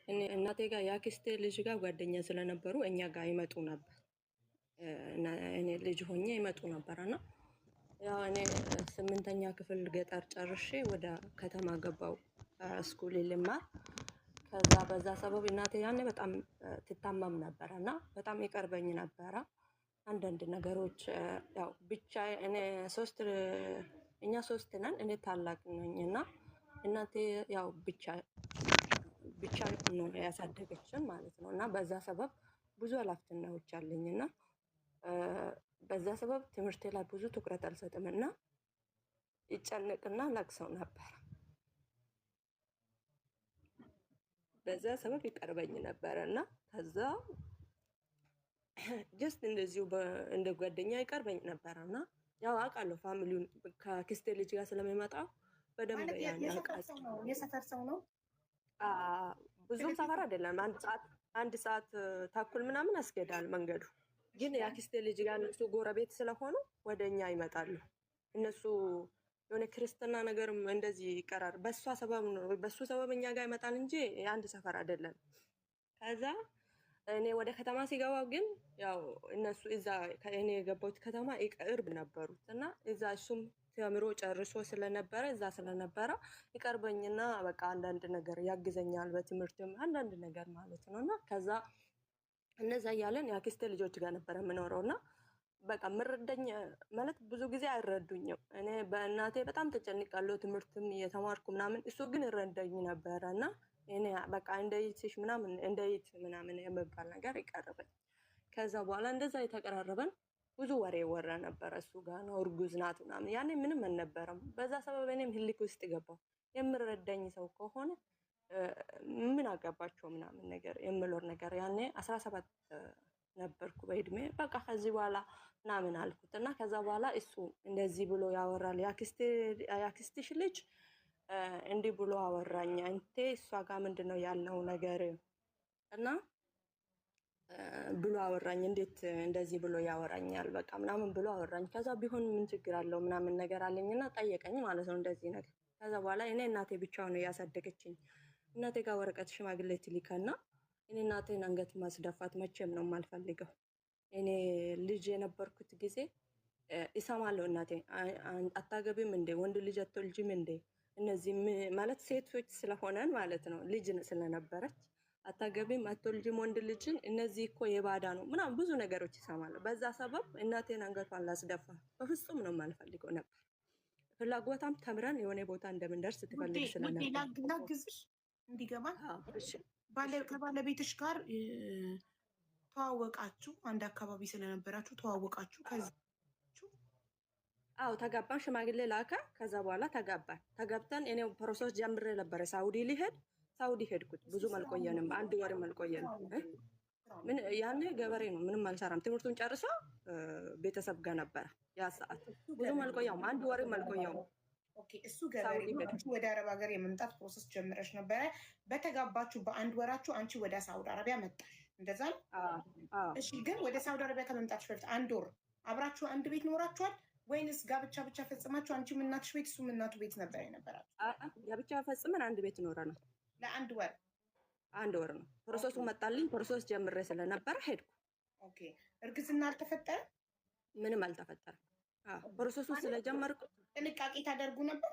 እናቴ ጋር የአክስቴ ልጅ ጋር ጓደኛ ስለነበሩ እኛ ጋር ይመጡ ነበር። እኔ ልጅ ሆኜ ይመጡ ነበር እና ያው እኔ 8ኛ ክፍል ገጠር ጨርሼ ወደ ከተማ ገባው ስኩል ልማር። ከዛ በዛ ሰበብ እናቴ ያኔ በጣም ትታመም ነበረ እና በጣም ይቀርበኝ ነበረ። አንዳንድ ነገሮች ያው ብቻ እኛ ሶስት ነን። እኔ ታላቅ ነኝ እና እናቴ ያው ብቻ ነው ያሳደገችን ማለት ነው። እና በዛ ሰበብ ብዙ ኃላፊነቶች አለኝ እና በዛ ሰበብ ትምህርቴ ላይ ብዙ ትኩረት አልሰጥም እና ይጨነቅና ለቅሰው ነበር። በዛ ሰበብ ይቀርበኝ ነበር እና ከዛ ጀስት እንደዚሁ እንደ ጓደኛ ይቀርበኝ ነበር እና ያው አውቃለሁ ፋሚሊውን ከክስቴ ልጅ ጋር ስለሚመጣ በደንብ ያን ያውቃለሁ። የሰፈር ሰው ነው። ብዙም ሰፈር አይደለም። አንድ ሰዓት ተኩል ምናምን ያስኬዳል መንገዱ። ግን የአክስቴ ልጅ ጋር እነሱ ጎረቤት ስለሆኑ ወደኛ ይመጣሉ። እነሱ የሆነ ክርስትና ነገርም እንደዚህ ይቀራር በሱ ሰበብ እኛ ጋር ይመጣል እንጂ የአንድ ሰፈር አይደለም። ከዛ እኔ ወደ ከተማ ሲገባ ግን ያው እነሱ እዛ እኔ የገባሁት ከተማ ቅርብ ነበሩት እና እዛ እሱም ተምሮ ጨርሶ ስለነበረ እዛ ስለነበረ ይቀርበኝና በቃ አንዳንድ ነገር ያግዘኛል፣ በትምህርትም አንዳንድ ነገር ማለት ነው። እና ከዛ እነዛ እያለን የአክስቴ ልጆች ጋር ነበረ የምኖረው እና በቃ ምረዳኝ ማለት ብዙ ጊዜ አይረዱኝም። እኔ በእናቴ በጣም ተጨንቃለሁ፣ ትምህርትም እየተማርኩ ምናምን፣ እሱ ግን ይረዳኝ ነበረ እና እኔ በቃ እንደይትሽ ምናምን እንደይት ምናምን የመባል ነገር ይቀርበኝ። ከዛ በኋላ እንደዛ የተቀራረበን ብዙ ወሬ ወራ ነበረ። እሱ ጋር ነው እርጉዝ ናት ምናምን፣ ያኔ ምንም አልነበረም። በዛ ሰበብ እኔም ህልክ ውስጥ ገባው። የምረዳኝ ሰው ከሆነ ምን አገባቸው ምናምን ነገር የምሎር ነገር ያኔ 17 ነበርኩ በእድሜ። በቃ ከዚህ በኋላ ምናምን አልኩት እና ከዛ በኋላ እሱ እንደዚህ ብሎ ያወራል። ያክስትሽ ልጅ እንዲህ ብሎ አወራኝ፣ አንተ እሷ ጋር ምንድነው ያለው ነገር እና ብሎ አወራኝ። እንዴት እንደዚህ ብሎ ያወራኛል በቃ ምናምን ብሎ አወራኝ። ከዛ ቢሆን ምን ችግር አለው ምናምን ነገር አለኝና ጠየቀኝ ማለት ነው እንደዚህ ነገር። ከዛ በኋላ እኔ እናቴ ብቻውን ነው ያሳደገችኝ። እናቴ ጋር ወረቀት ሽማግሌ ትልከና እኔ እናቴን አንገት ማስደፋት መቼም ነው የማልፈልገው። እኔ ልጅ የነበርኩት ጊዜ ይሰማለሁ እናቴ አታገቢም እንዴ ወንድ ልጅ አትወልጂም እንዴ? እነዚህ ማለት ሴቶች ስለሆነን ማለት ነው ልጅ ስለነበረች አታገቢም አትወልጂም ወንድ ልጅን፣ እነዚህ እኮ የባዳ ነው ምናምን ብዙ ነገሮች ይሰማለሁ። በዛ ሰበብ እናቴን አንገቷን ላስደፋ በፍጹም ነው የማልፈልገው ነበር። ፍላጎታም ተምረን የሆነ ቦታ እንደምንደርስ ትፈልግ ስለነበር ላግዝሽ እንዲገባ ከባለቤትሽ ጋር ተዋወቃችሁ? አንድ አካባቢ ስለነበራችሁ ተዋወቃችሁ? አዎ ተጋባን። ሽማግሌ ላከ። ከዛ በኋላ ተጋብተን እኔ ፕሮሰስ ጀምሬ ነበረ ሳውዲ ሊሄድ። ሳውዲ ሄድኩት። ብዙም አልቆየንም፣ አንድ ወርም አልቆየንም። ምን ያኔ ገበሬ ነው፣ ምንም አልሰራም። ትምህርቱን ጨርሶ ቤተሰብ ጋር ነበረ ያ ሰዓት። ብዙም አልቆየውም፣ አንድ ወርም አልቆየውም። እሱ ገበሬ ነው። ወደ አረብ ሀገር የመምጣት ፕሮሰስ ጀምረሽ ነበረ። በተጋባችሁ በአንድ ወራችሁ አንቺ ወደ ሳውዲ አረቢያ መጣሽ፣ እንደዛ ነው? እሺ። ግን ወደ ሳውዲ አረቢያ ከመምጣትሽ በፊት አንድ ወር አብራችሁ አንድ ቤት ኖራችኋል ወይንስ ጋብቻ ብቻ ፈጽማችሁ አንቺም እናትሽ ቤት እሱም እናቱ ቤት ነበር የነበራችሁ? ጋብቻ ፈጽመን አንድ ቤት ኖረናል። ለአንድ ወር? አንድ ወር ነው። ፕሮሰሱ መጣልኝ። ፕሮሰስ ጀምሬ ስለነበረ ሄድኩ። ኦኬ። እርግዝና አልተፈጠረም? ምንም አልተፈጠረም። ፕሮሰሱ ስለጀመርኩ ጥንቃቄ ታደርጉ ነበር?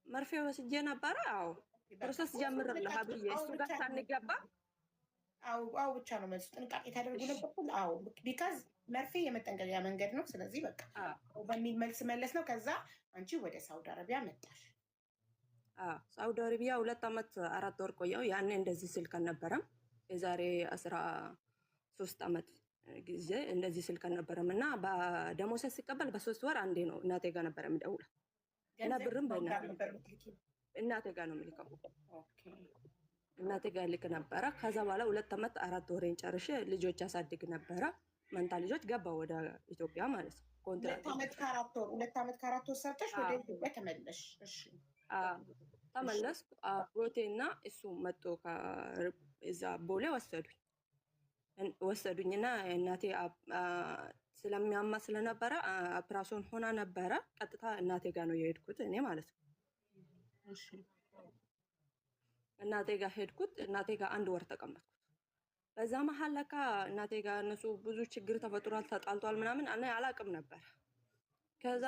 መርፌ ወስጄ ነበረ። አዎ ፕሮሰስ ጀምርልህ ብዬ እሱ ጋር ሳንገባ አዎ ብቻ ነው መልሱ። ጥንቃቄ ታደርጉ ነበር? አዎ ቢካዝ መርፌ የመጠንቀቂያ መንገድ ነው። ስለዚህ በቃ በሚል መልስ መለስ ነው። ከዛ አንቺ ወደ ሳውዲ አረቢያ መጣሽ። ሳውዲ አረቢያ 2 ዓመት 4 ወር ቆየው። ያኔ እንደዚህ ስልክ አልነበረም። የዛሬ 13 ዓመት ጊዜ እንደዚህ ስልክ አልነበረም እና በደሞዝ ሲቀበል በ3 ወር አንዴ ነው እናቴ ጋር ነበር የምደውለው እና ብርም እናቴ ጋር ነው የምልከው። እናቴ ጋር ልክ ነበረ። ከዛ በኋላ 2 ዓመት 4 ወሬን ጨርሼ ልጆች ያሳድግ ነበረ። መንታ ልጆች ገባ ወደ ኢትዮጵያ ማለት ነው። ኮንትራት 2 ዓመት ከ4 ወር ሰርተሽ ወደ ኢትዮጵያ ተመለሽ? እሺ ተመለስኩ። አብሮቴና እሱ መጥቶ እዛ ቦሌ ወሰዱኝና እናቴ ስለሚያማ ስለነበረ ኦፕራሽን ሆና ነበረ። ቀጥታ እናቴ ጋር ነው የሄድኩት እኔ ማለት ነው። እናቴ ጋር ሄድኩት። እናቴ ጋር 1 ወር ተቀመጥኩት። በዛ መሀል ለካ እናቴ ጋር እነሱ ብዙ ችግር ተፈጥሯል፣ ተጣልቷል ምናምን እኔ አላቅም ነበር። ከዛ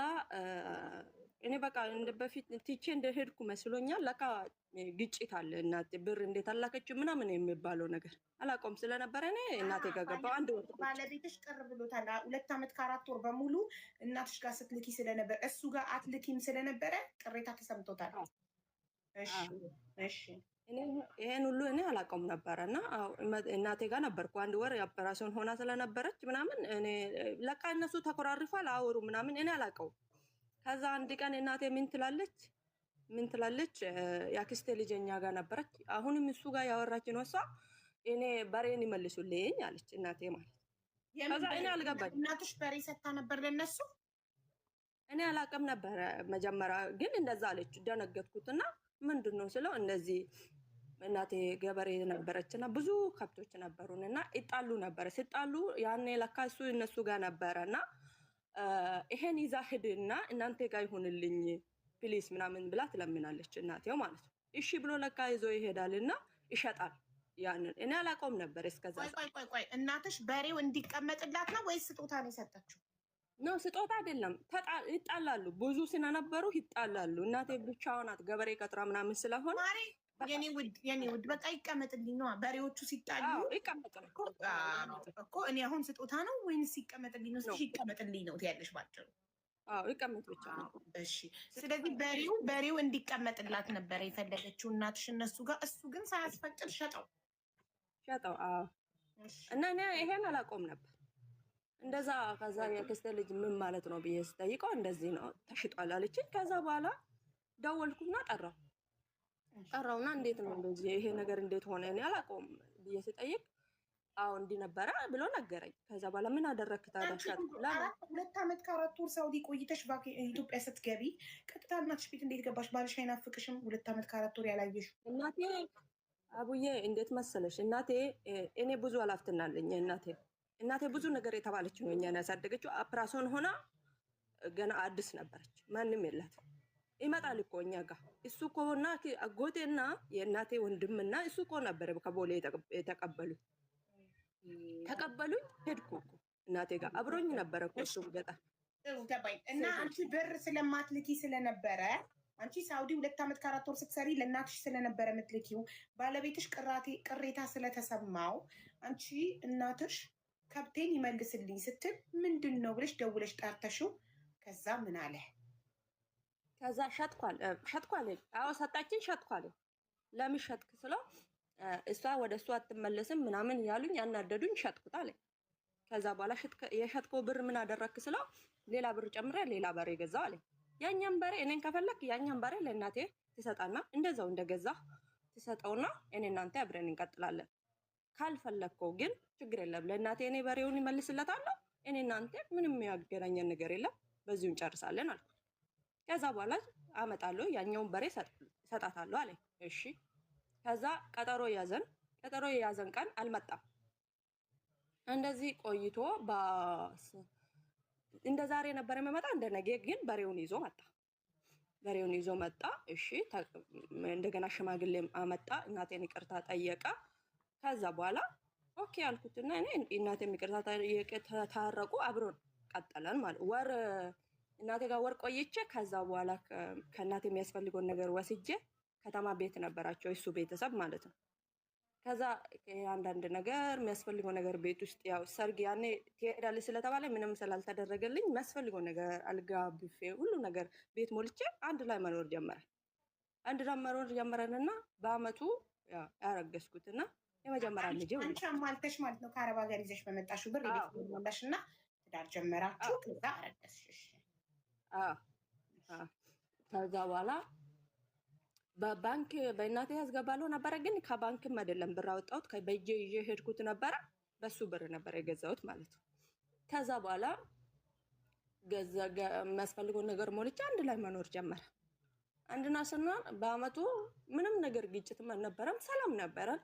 እኔ በቃ እንደ በፊት ትቼ እንደሄድኩ መስሎኛል። ለካ ግጭት አለ። እናቴ ብር እንዴት አላከች ምናምን የሚባለው ነገር አላውቀውም ስለነበረ እኔ እናቴ ጋር ገባሁ። 1 ወር ባለቤትሽ ቅር ብሎታል። 2 ዓመት ከ4 ወር በሙሉ እናትሽ ጋር ስትልኪ ስለነበር እሱ ጋር አትልኪም ስለነበረ ቅሬታ ተሰምቶታል። እሺ እሺ። ይሄን ሁሉ እኔ አላውቀውም ነበረ እና እናቴ ጋር ነበርኩ 1 ወር ኦፐራሲዮን ሆና ስለነበረች ምናምን እኔ ለካ እነሱ ተኮራርፏል አወሩ ምናምን እኔ አላውቀውም። ከዛ አንድ ቀን እናቴ ምን ትላለች የአክስቴ ልጅ እኛ ጋር ነበረች። አሁንም እሱ ጋር ያወራች ነው እሷ። እኔ በሬን ይመልሱልኝ አለች እናቴ ማለት። ከዛ እኔ አልገባኝ። እናትሽ በሬ ሰታ ነበር ለነሱ? እኔ አላውቅም ነበረ መጀመሪያ ግን እንደዛ አለች። ደነገጥኩትና ምንድን ነው ስለው እንደዚህ እናቴ ገበሬ ነበረችና ብዙ ከብቶች ነበሩንና ይጣሉ ነበረ። ሲጣሉ ያኔ ለካ እሱ እነሱ ጋር ነበረና ይሄን ይዛ ሂድና እናንተ ጋር ይሁንልኝ ፕሊስ ምናምን ብላ ትለምናለች እናቴው ማለት ነው። እሺ ብሎ ለካ ይዞ ይሄዳልና ይሸጣል። ያንን እኔ አላውቀውም ነበር እስከዛ። ቆይ እናትሽ በሬው እንዲቀመጥላት ነው ወይስ ስጦታ ነው የሰጠችው? ነው ስጦታ አይደለም። ይጣላሉ፣ ብዙ ስለነበሩ ይጣላሉ። እናቴ ብቻዋን ናት ገበሬ ቀጥራ ምናምን ስለሆነ የኔ ውድ በቃ ይቀመጥልኝ ነው። በሬዎቹ ሲጣሉ ይቀመጥልኝ እኮ እኔ አሁን ስጦታ ነው ወይንስ ይቀመጥልኝ ነው? ይቀመጥልኝ ነው ትያለሽ ባጭሩ? ይቀመጥ ብቻ ነው። እሺ። ስለዚህ በሬው እንዲቀመጥላት ነበር የፈለገችው እናትሽ እነሱ ጋር። እሱ ግን ሳያስፈቅድ ሸጠው። እና እኔ ይሄን አላውቀውም ነበር እንደዛ። ከዛ የክስተ ልጅ ምን ማለት ነው ብዬ ስጠይቀው እንደዚህ ነው ተሽጧል አለችኝ። ከዛ በኋላ ደወልኩና ጠራውና እንዴት ነው እንደዚህ ይሄ ነገር እንዴት ሆነ እኔ አላውቀውም ብዬ ስጠይቅ አዎ እንዲህ ነበረ ብሎ ነገረኝ። ከዛ በኋላ ምን አደረግክ ታዲያ? 2 ዓመት ከ4 ወር ሳውዲ ቆይተሽ ኢትዮጵያ ስትገቢ ቀጥታ እናትሽ ቤት እንዴት ገባሽ? ባልሽ አይናፍቅሽም? 2 ዓመት ከ4 ወር ያላየሽው እናቴ አቡዬ እንዴት መሰለሽ እናቴ እኔ ብዙ ኃላፊነት አለኝ። እናቴ ብዙ ነገር የተባለች ነው እኛን ያሳደገችው። ኦፕራሲዮን ሆና ገና አዲስ ነበረች፣ ማንም የላትም። ይመጣል እኮ እኛ ጋር እሱ እኮ እና አጎቴና የእናቴ ወንድምና እሱ እኮ ነበር ከቦሌ የተቀበሉኝ። ሄድኩ እኮ እናቴ ጋር አብሮኝ ነበረ እኮ እሱ ገጠር። እና አንቺ ብር ስለማትልኪ ስለነበረ አንቺ ሳውዲ 2 ዓመት ከ4 ወር ስትሰሪ ለእናትሽ ስለነበረ የምትልኪው ባለቤትሽ ቅሬታ ስለተሰማው አንቺ እናትሽ ከብቴን ይመልስልኝ ስትል ምንድን ነው ብለሽ ደውለሽ ጠርተሽው ከዛ ምን አለ? ከዛ ሸጥኳል። አዎ ሰጣችን፣ ሸጥኳል። ለምን ሸጥክ ስለው እሷ ወደ እሷ አትመለስም ምናምን ያሉኝ ያናደዱኝ፣ ሸጥኩት አለ። ከዛ በኋላ የሸጥከው ብር ምን አደረግክ ስለው ሌላ ብር ጨምሬ ሌላ በሬ ገዛው አለ። ያኛን በሬ እኔን ከፈለክ ያኛን በሬ ለእናቴ ትሰጣና እንደዛው እንደገዛ ትሰጠውና እኔ እናንተ አብረን እንቀጥላለን። ካልፈለግከው ግን ችግር የለም ለእናቴ እኔ በሬውን ይመልስለታለሁ። እኔ እናንተ ምንም ያገናኘን ነገር የለም፣ በዚሁ እንጨርሳለን አልኩት። ከዛ በኋላ አመጣለሁ ያኛውን በሬ ሰጣታለሁ አለ። እሺ። ከዛ ቀጠሮ የያዘን ቀን አልመጣም። እንደዚህ ቆይቶ እንደ ዛሬ ነበር የሚመጣ፣ እንደ ነገ ግን በሬውን ይዞ መጣ። እሺ። እንደገና ሽማግሌ አመጣ፣ እናቴን ይቅርታ ጠየቀ። ከዛ በኋላ ኦኬ አልኩትና እኔ እናቴን ይቅርታ ጠየቀ፣ ታረቁ፣ አብሮን ቀጠለን ማለት ወር እናቴ ጋር ወር ቆይቼ ከዛ በኋላ ከእናቴ የሚያስፈልገውን ነገር ወስጄ ከተማ ቤት ነበራቸው እሱ ቤተሰብ ማለት ነው። ከዛ አንዳንድ ነገር የሚያስፈልገው ነገር ቤት ውስጥ ያው ሰርግ ያኔ ትሄዳለች ስለተባለ ምንም ስላልተደረገልኝ የሚያስፈልገው ነገር አልጋ፣ ቡፌ፣ ሁሉ ነገር ቤት ሞልቼ አንድ ላይ መኖር ጀመረንና በአመቱ ያረገዝኩትና የመጀመሪያ ልጅ አንቺ አማልተሽ ማለት ነው። ከአረብ ሀገር ይዘሽ በመጣሽው ብር የቤት ሞላሽና ትዳር ጀመራችሁ። ከዛ አረገዝሽ። ከዛ በኋላ በባንክ በእናቴ ያስገባለሁ ነበረ፣ ግን ከባንክም አይደለም ብር አወጣሁት፣ በእጄ ይዤ ሄድኩት ነበረ። በሱ ብር ነበር የገዛሁት ማለት ነው። ከዛ በኋላ የሚያስፈልገውን ነገር ሞልቼ አንድ ላይ መኖር ጀመረ። አንድና ስንሆን በአመቱ ምንም ነገር ግጭትም አልነበረም፣ ሰላም ነበረን።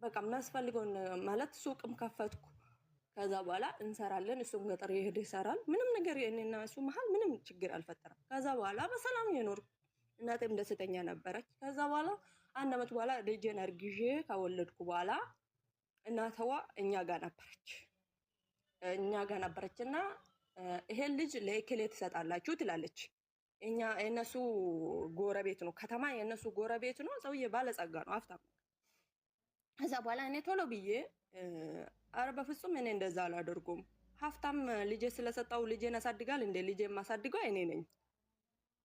በቃ የሚያስፈልገውን ማለት ሱቅም ከፈትኩ። ከዛ በኋላ እንሰራለን፣ እሱም ገጠር የሄደ ይሰራል። ምንም ነገር እኔና እሱ መሀል ምንም ችግር አልፈጠረም። ከዛ በኋላ በሰላም የኖርኩ፣ እናቴም ደስተኛ ነበረች። ከዛ በኋላ 1 ዓመት በኋላ ልጄን አርግዤ ከወለድኩ በኋላ እናተዋ እኛ ጋር ነበረችና ይሄን ልጅ ለእከሌ ትሰጣላችሁ ትላለች። የእነሱ ጎረቤት ነው፣ ከተማ የእነሱ ጎረቤት ነው። ሰውዬ ባለጸጋ ነው፣ ሀብታም። ከዛ በኋላ እኔ ቶሎ ብዬ ኧረ በፍጹም እኔ እንደዛ አላደርጉም። ሀብታም ልጄ ስለሰጠው ልጄን ያሳድጋል እንደ ልጄ የማሳድገው እኔ ነኝ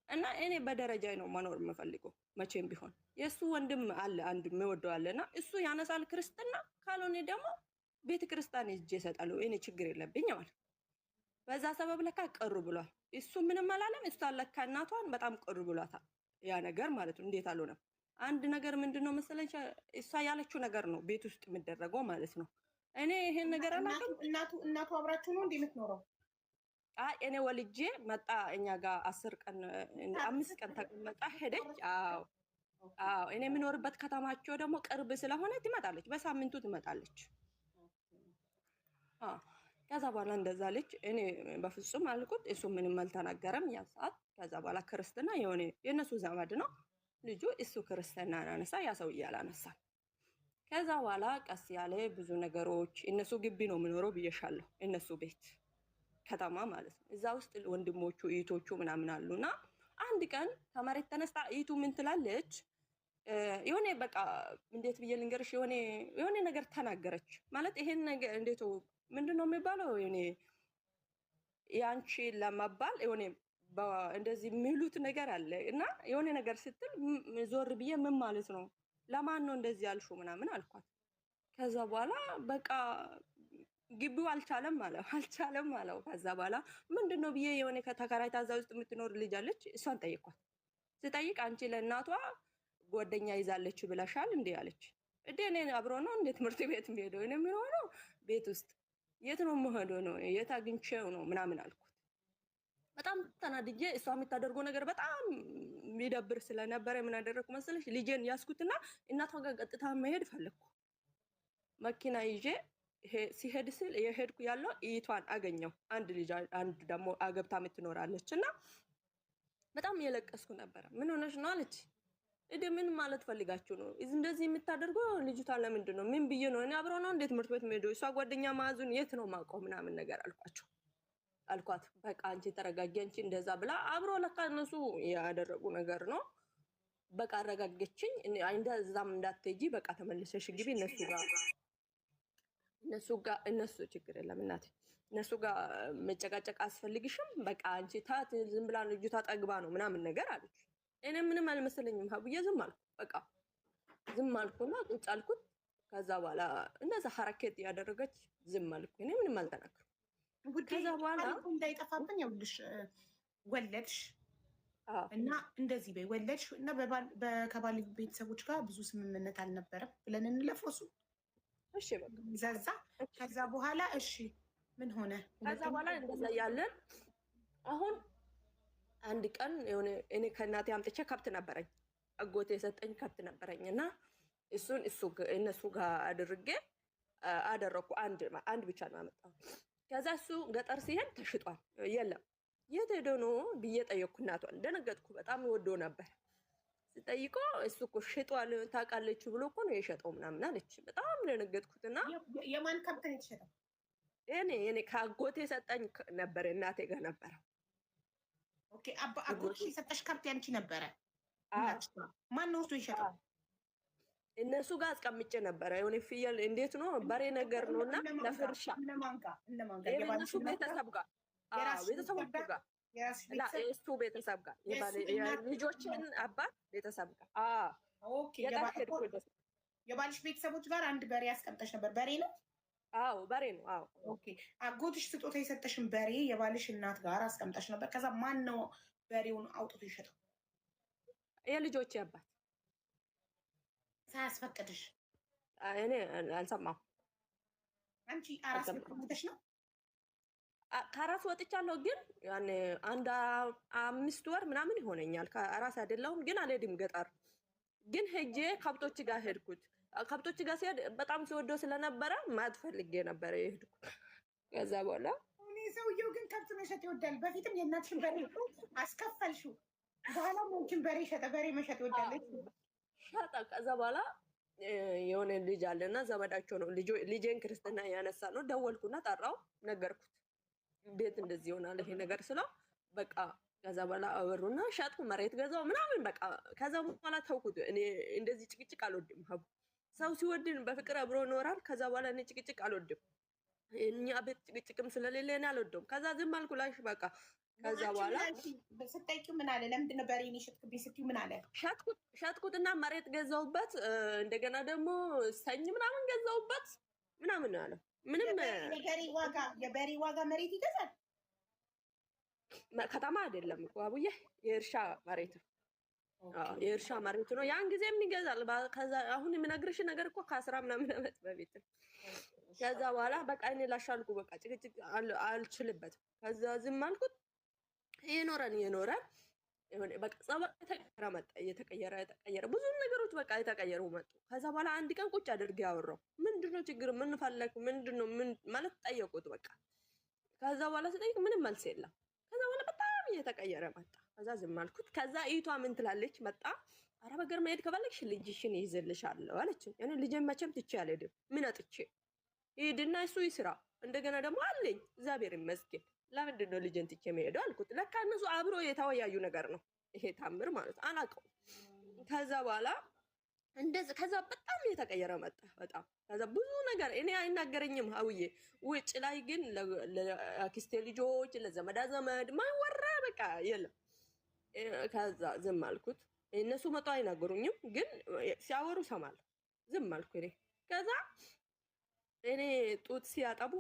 እና እኔ በደረጃ ነው መኖር የምፈልገው መቼም ቢሆን። የእሱ ወንድም አለ አንድ የሚወደው አለና እሱ ያነሳል ክርስትና፣ ካልሆነ ደግሞ ቤተ ክርስቲያን ሂጄ እሰጣለሁ። እኔ ችግር የለብኝ ማለት በዛ ሰበብ ለካ ቅር ብሏል። እሱ ምንም አላለም። እሷ ለካ እናቷን በጣም ቅር ብሏታል ያ ነገር ማለት ነው። እንዴት አልሆነም? አንድ ነገር ምንድነው መሰለኝ እሷ ያለችው ነገር ነው ቤት ውስጥ የሚደረገው ማለት ነው። እኔ ይሄን ነገር አላውቅም። እናቱ አብራችሁ ነው እንዴ የምትኖረው? እኔ ወልጄ መጣ እኛ ጋር 5 ቀን ተቀመጣ ሄደች። አዎ እኔ የምኖርበት ከተማቸው ደግሞ ቅርብ ስለሆነ ትመጣለች፣ በሳምንቱ ትመጣለች። ከዛ በኋላ እንደዛ ልጅ እኔ በፍጹም አልኩት። እሱ ምንም አልተናገረም ያ ሰዓት። ከዛ በኋላ ክርስትና የእነሱ ዘመድ ነው ልጁ። እሱ ክርስትና አናነሳ፣ ያ ሰውዬ አላነሳም። ከዛ በኋላ ቀስ ያለ ብዙ ነገሮች እነሱ ግቢ ነው የምኖረው ብዬሻለሁ፣ እነሱ ቤት ከተማ ማለት ነው። እዛ ውስጥ ወንድሞቹ እህቶቹ ምናምን አሉና አንድ ቀን ከመሬት ተነስታ እህቱ ምን ትላለች? የሆነ በቃ እንዴት ብዬ ልንገርሽ፣ የሆነ ነገር ተናገረች ማለት ይሄን ነገር እንዴት ምንድነው የሚባለው? ያንቺ ለመባል የሆነ እንደዚህ የሚሉት ነገር አለ እና የሆነ ነገር ስትል ዞር ብዬ ምን ማለት ነው ለማን ነው እንደዚህ ያልሹ ምናምን አልኳት። ከዛ በኋላ በቃ ግቢው አልቻለም አለው። ከዛ በኋላ ምንድነው ብዬ የሆነ ከተከራይታ እዛ ውስጥ የምትኖር ልጅ አለች። እሷን ጠይኳት። ስጠይቅ አንቺ ለእናቷ ጓደኛ ይዛለች ብለሻል እንዴ አለች። እኔ አብሮ ነው እንዴ ትምህርት ቤት የሚሄደው? እኔ የሚሆነው ቤት ውስጥ የት ነው የምሄደው ነው የት አግኝቼው ነው ምናምን አልኩት። በጣም ተናድጄ እሷ የምታደርገው ነገር በጣም የሚደብር ስለነበረ ምን አደረኩ መሰለሽ? ልጄን ያስኩትና እናቷ ጋር ቀጥታ መሄድ ፈለኩ። መኪና ይዤ ሲሄድ ስል የሄድኩ ያለው እይቷን አገኘው። አንድ ልጅ አንድ ደግሞ አገብታ የምትኖራለች እና በጣም እየለቀስኩ ነበረ። ምን ሆነሽ ነው አለች። ምን ማለት ፈልጋችሁ ነው እንደዚህ የምታደርገው? ልጅቷ ለምንድን ነው ምን ብዬ ነው እኔ አብረው ነው እንዴት ትምህርት ቤት የምሄደው? እሷ ጓደኛ ማዙን የት ነው ማውቀው ምናምን ነገር አልኳት። በቃ አንቺ ተረጋጊ፣ አንቺ እንደዛ ብላ አብሮ ለካ እነሱ ያደረጉ ነገር ነው። በቃ አረጋገችኝ። እንደዛም እንዳትሄጂ በቃ ተመልሰሽ ግቢ እነሱ ችግር የለም እናቴ፣ እነሱ ጋር መጨቃጨቅ አስፈልግሽም። በቃ አንቺ ታት ዝም ብላ ልጅቷ ጠግባ ነው ምናምን ነገር አለች። እኔ ምንም አልመሰለኝም ሀብዬ ዝም አልኩ። በቃ ዝም አልኩና ቁጭ አልኩት። ከዛ በኋላ እንደዛ ሐረከት ያደረገች ዝም አልኩ። እኔ ምንም አልተናገርኩም። ከዛ በኋላ እንዳይጠፋብን ይኸውልሽ ወለድሽ እና እንደዚህ በይ ወለድሽ እና ከባል ቤተሰቦች ጋር ብዙ ስምምነት አልነበረም ብለን እንለፈው እሱ እሺ በቃ ዘዛ። ከዛ በኋላ እሺ ምን ሆነ? ከዛ በኋላ እንደዛ ያለን አሁን አንድ ቀን የሆነ እኔ ከእናቴ አምጥቼ ከብት ነበረኝ፣ አጎቴ የሰጠኝ ከብት ነበረኝ እና እነሱ ጋር አድርጌ አደረኩ። አንድ ብቻ ነው ያመጣው። ከዛ እሱ ገጠር ሲሄድ ተሽጧል። የለም የት ሄዶ ነው ብዬ ጠየቅኩ እናቷን። ደነገጥኩ። በጣም ወዶ ነበር። ስጠይቆ እሱ እኮ ሽጧል ታውቃለች ብሎ እኮ ነው የሸጠው ምናምን አለች። በጣም ደነገጥኩትና የማን ከብት ነው የተሸጠው? እኔ ከአጎቴ የሰጠኝ ነበር፣ እናቴ ጋር ነበረ። ኦኬ አጎቴ የሰጠሽ ከብት ያንቺ ነበረ? ማን ነው እሱ የሸጠው? እነሱ ጋር አስቀምጬ ነበረ። የሆነ ፍየል እንዴት ነው በሬ ነገር ነውና ለፍርሻ የእነሱ ቤተሰብ ጋር ቤተሰቦቹ ጋር የእሱ ቤተሰብ ጋር ልጆችን አባት ቤተሰብ ጋር የባልሽ ቤተሰቦች ጋር አንድ በሬ ያስቀምጠሽ ነበር። በሬ ነው? አዎ በሬ ነው። አዎ ኦኬ። አጎትሽ ስጦታ የሰጠሽን በሬ የባልሽ እናት ጋር አስቀምጠሽ ነበር። ከዛ ማን ነው በሬውን አውጥቶ ይሸጠው? የልጆቼ አባት ሳያስፈቅድሽ? እኔ አልሰማሁም። አንቺ አራስ ቤት ነው? ከአራስ ወጥቻለሁ፣ ግን ያኔ አንድ 5 ወር ምናምን ይሆነኛል። ከአራስ አይደለሁም፣ ግን አልሄድም ገጠር። ግን ሄጄ ከብቶች ጋር ሄድኩት። ከብቶች ጋር ሲሄድ በጣም ሲወደው ስለነበረ ማት ፈልጌ ነበረ የሄድኩት። ከዛ በኋላ ሰውየው ግን ከብት መሸጥ ይወዳል። በፊትም የእናትሽን በሬ አስከፈልሽው፣ በኋላ ሞንችን በሬ ሸጠ። በሬ መሸጥ ይወዳለች። ሻጣ። ከዛ በኋላ የሆነ ልጅ አለና ዘመዳቸው ነው ልጄን ክርስትና ያነሳ ነው። ደወልኩና ጠራው፣ ነገርኩት እንዴት እንደዚህ ይሆናል ይሄ ነገር ስለው በቃ ከዛ በኋላ አወሩና ሻጥኩ፣ መሬት ገዛው ምናምን በቃ። ከዛ በኋላ ተውኩት። እኔ እንደዚህ ጭቅጭቅ አልወድም። ሀቡ ሰው ሲወድን በፍቅር አብሮ ይኖራል። ከዛ በኋላ እኔ ጭቅጭቅ አልወድም። እኛ ቤት ጭቅጭቅም ስለሌለ እኔ አልወደውም። ከዛ ዝም አልኩ ላሽ በቃ። ከዛ በኋላ ስጠይቂው ምን አለ? ለምንድን ነው በሬን የሸጥክብኝ ስትይው ምን አለ? ሻጥኩትና መሬት ገዛውበት፣ እንደገና ደግሞ ሰኝ ምናምን ገዛውበት ምናምን ነው ያለው። ምንም የበሬ ዋጋ መሬት ይገዛል። ከተማ አይደለም እኮ አቡዬ፣ የእርሻ መሬት ነው። የእርሻ መሬት ነው። ያን ጊዜም ይገዛል። ከዛ አሁን የምነግርሽ ነገር እኮ ከ10 ምናምን ዓመት በፊት። ከዛ በኋላ በቃ እኔ ላሻልኩ በቃ ጭቅጭቅ አልችልበትም። ከዛ ዝም አልኩት። የኖረን በቃ ጸባይ የተቀየረ መጣ። እየተቀየረ ብዙ ነገሮች በቃ የተቀየሩ መጡ። ከዛ በኋላ አንድ ቀን ቁጭ አድርጌ ያወራው ምንድነው ችግር ምን ፈለክ ምንድነው ምን ማለት ጠየቁት በቃ። ከዛ በኋላ ስጠይቅ ምንም መልስ የለም። ከዛ በኋላ በጣም እየተቀየረ መጣ። ከዛ ዝም አልኩት። ከዛ እይቷ ምን ትላለች መጣ፣ አረብ ሀገር መሄድ ከፈለግሽ ልጅሽን ይይዝልሻለሁ አለች። እኔ ልጄን መቼም ትቼ አልሄድም። ምን አጥቼ ሂድና እሱ ይስራ፣ እንደገና ደግሞ አለኝ እግዚአብሔር ይመስገን። ለምንድን ነው ልጄን ትቼ መሄደው አልኩት። ለካ እነሱ አብሮ የተወያዩ ነገር ነው ይሄ ታምር ማለት አላውቀውም። ከዛ በኋላ እንደዚህ ከዛ በጣም እየተቀየረ መጣ በጣም። ከዛ ብዙ ነገር እኔ አይናገረኝም ሀውዬ። ውጭ ላይ ግን ለአክስቴ ልጆች ለዘመዳ ዘመድ ማይወራ በቃ የለም። ከዛ ዝም አልኩት። እነሱ መጡ አይናገሩኝም፣ ግን ሲያወሩ ሰማለሁ። ዝም አልኩ እኔ። ከዛ እኔ ጡት ሲያጠቡ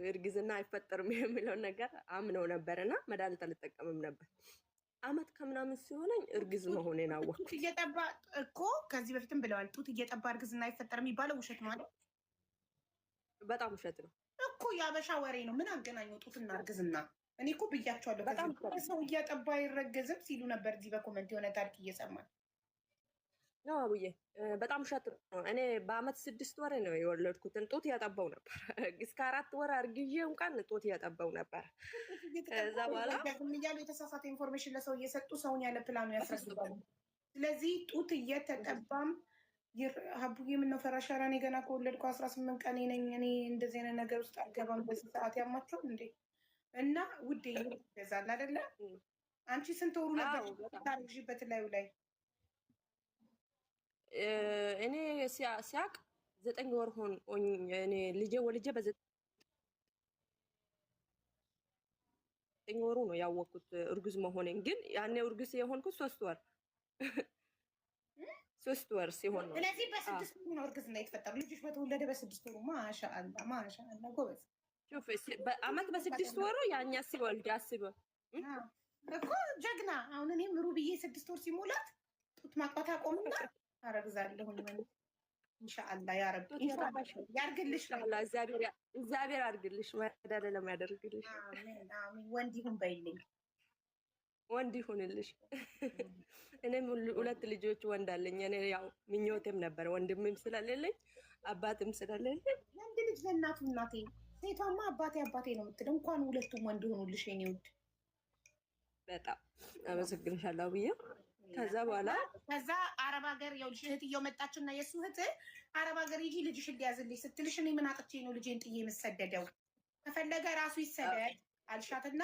እርግዝና አይፈጠርም የሚለውን ነገር አምነው ነበርና መድኃኒት አልጠቀምም ነበር። አመት ከምናምን ሲሆነኝ እርግዝ መሆኔን አወቅኩ። ጡት እየጠባ እኮ ከዚህ በፊትም ብለዋል። ጡት እየጠባ እርግዝና አይፈጠር የሚባለው ውሸት ነው አይደል? በጣም ውሸት ነው እኮ የአበሻ ወሬ ነው። ምን አገናኘው ጡትና እርግዝና? እኔ እኮ ብያቸዋለሁ። በጣም ሰው እያጠባ አይረገዝም ሲሉ ነበር እዚህ በኮመንት የሆነ ታሪክ እየሰማን ነው አቡዬ። በጣም ውሸት ነው። እኔ በአመት 6 ወር ነው የወለድኩትን ጡት ያጠባው ነበር። እስከ 4 ወር አርግዤ እንኳን ጡት ያጠባው ነበር። ከዛ በኋላ እያሉ የተሳሳተ ኢንፎርሜሽን ለሰው እየሰጡ ሰውን ያለ ፕላኑ ያስረግባሉ። ስለዚህ ጡት እየተጠባም ሀቡዬ ምነው ፈራሻራ? እኔ ገና ከወለድኩ 18 ቀኔ ነኝ። እኔ እንደዚህ አይነት ነገር ውስጥ አልገባም። በዚህ ሰዓት ያማቸው እንዴ? እና ውዴ ይገዛል አይደለ? አንቺ ስንት ወሩ ነበር ታርግዥበት ላዩ ላይ? እኔ ሲያቅ 9 ወር ሆኝ እኔ ልጄ ወልጄ በ9 ወሩ ነው ያወቅኩት እርጉዝ መሆኔን። ግን ያኔ እርጉዝ የሆንኩት 3 ወር ሲሆን ነው። ስለዚህ በ6 ወሩ ነው እርግዝና የተፈጠረው። ልጅሽ በተወለደ በ6 ወሩ። ማሻአላ ማሻአላ ጎበዝ። በአመት በ6 ወሩ ያኛ ሲወልድ አስበው እኮ ጀግና። አሁን እኔም ሩብዬ 6 ወር ሲሞላት ጡት ማጥባት አቆምና አረግዛለሁ። ኢንሻአላ ያ ረብ ያርግልሽ። እግዚአብሔር ያርግልሽ፣ መድኃኒዓለም ያደርግልሽ። አሜን አሜን። ወንድ ይሁን በይልኝ፣ ወንድ ይሁንልሽ። እኔም 2 ልጆች ወንድ አለኝ። እኔ ያው ምኞቴም ነበር ወንድምም ስለሌለኝ አባትም ስለሌለኝ ወንድ ልጅ ለእናቱ እናቴ፣ ሴቷማ አባቴ አባቴ ነው የምትለው። እንኳን 2ቱም ወንድ ሆኑልሽ የኔ ውድ። በጣም አመሰግንሻለሁ ብዬ ከዛ በኋላ አረብ ሀገር ያው እህትየው መጣችና የእሱ እህት አረብ ሀገር ሂጂ ልጅሽን ሊያዝልሽ ስትልሽ እኔ ምን አጥቼ ነው ልጄን ጥዬ የምሰደደው? ከፈለገ ራሱ ይሰደድ አልሻትና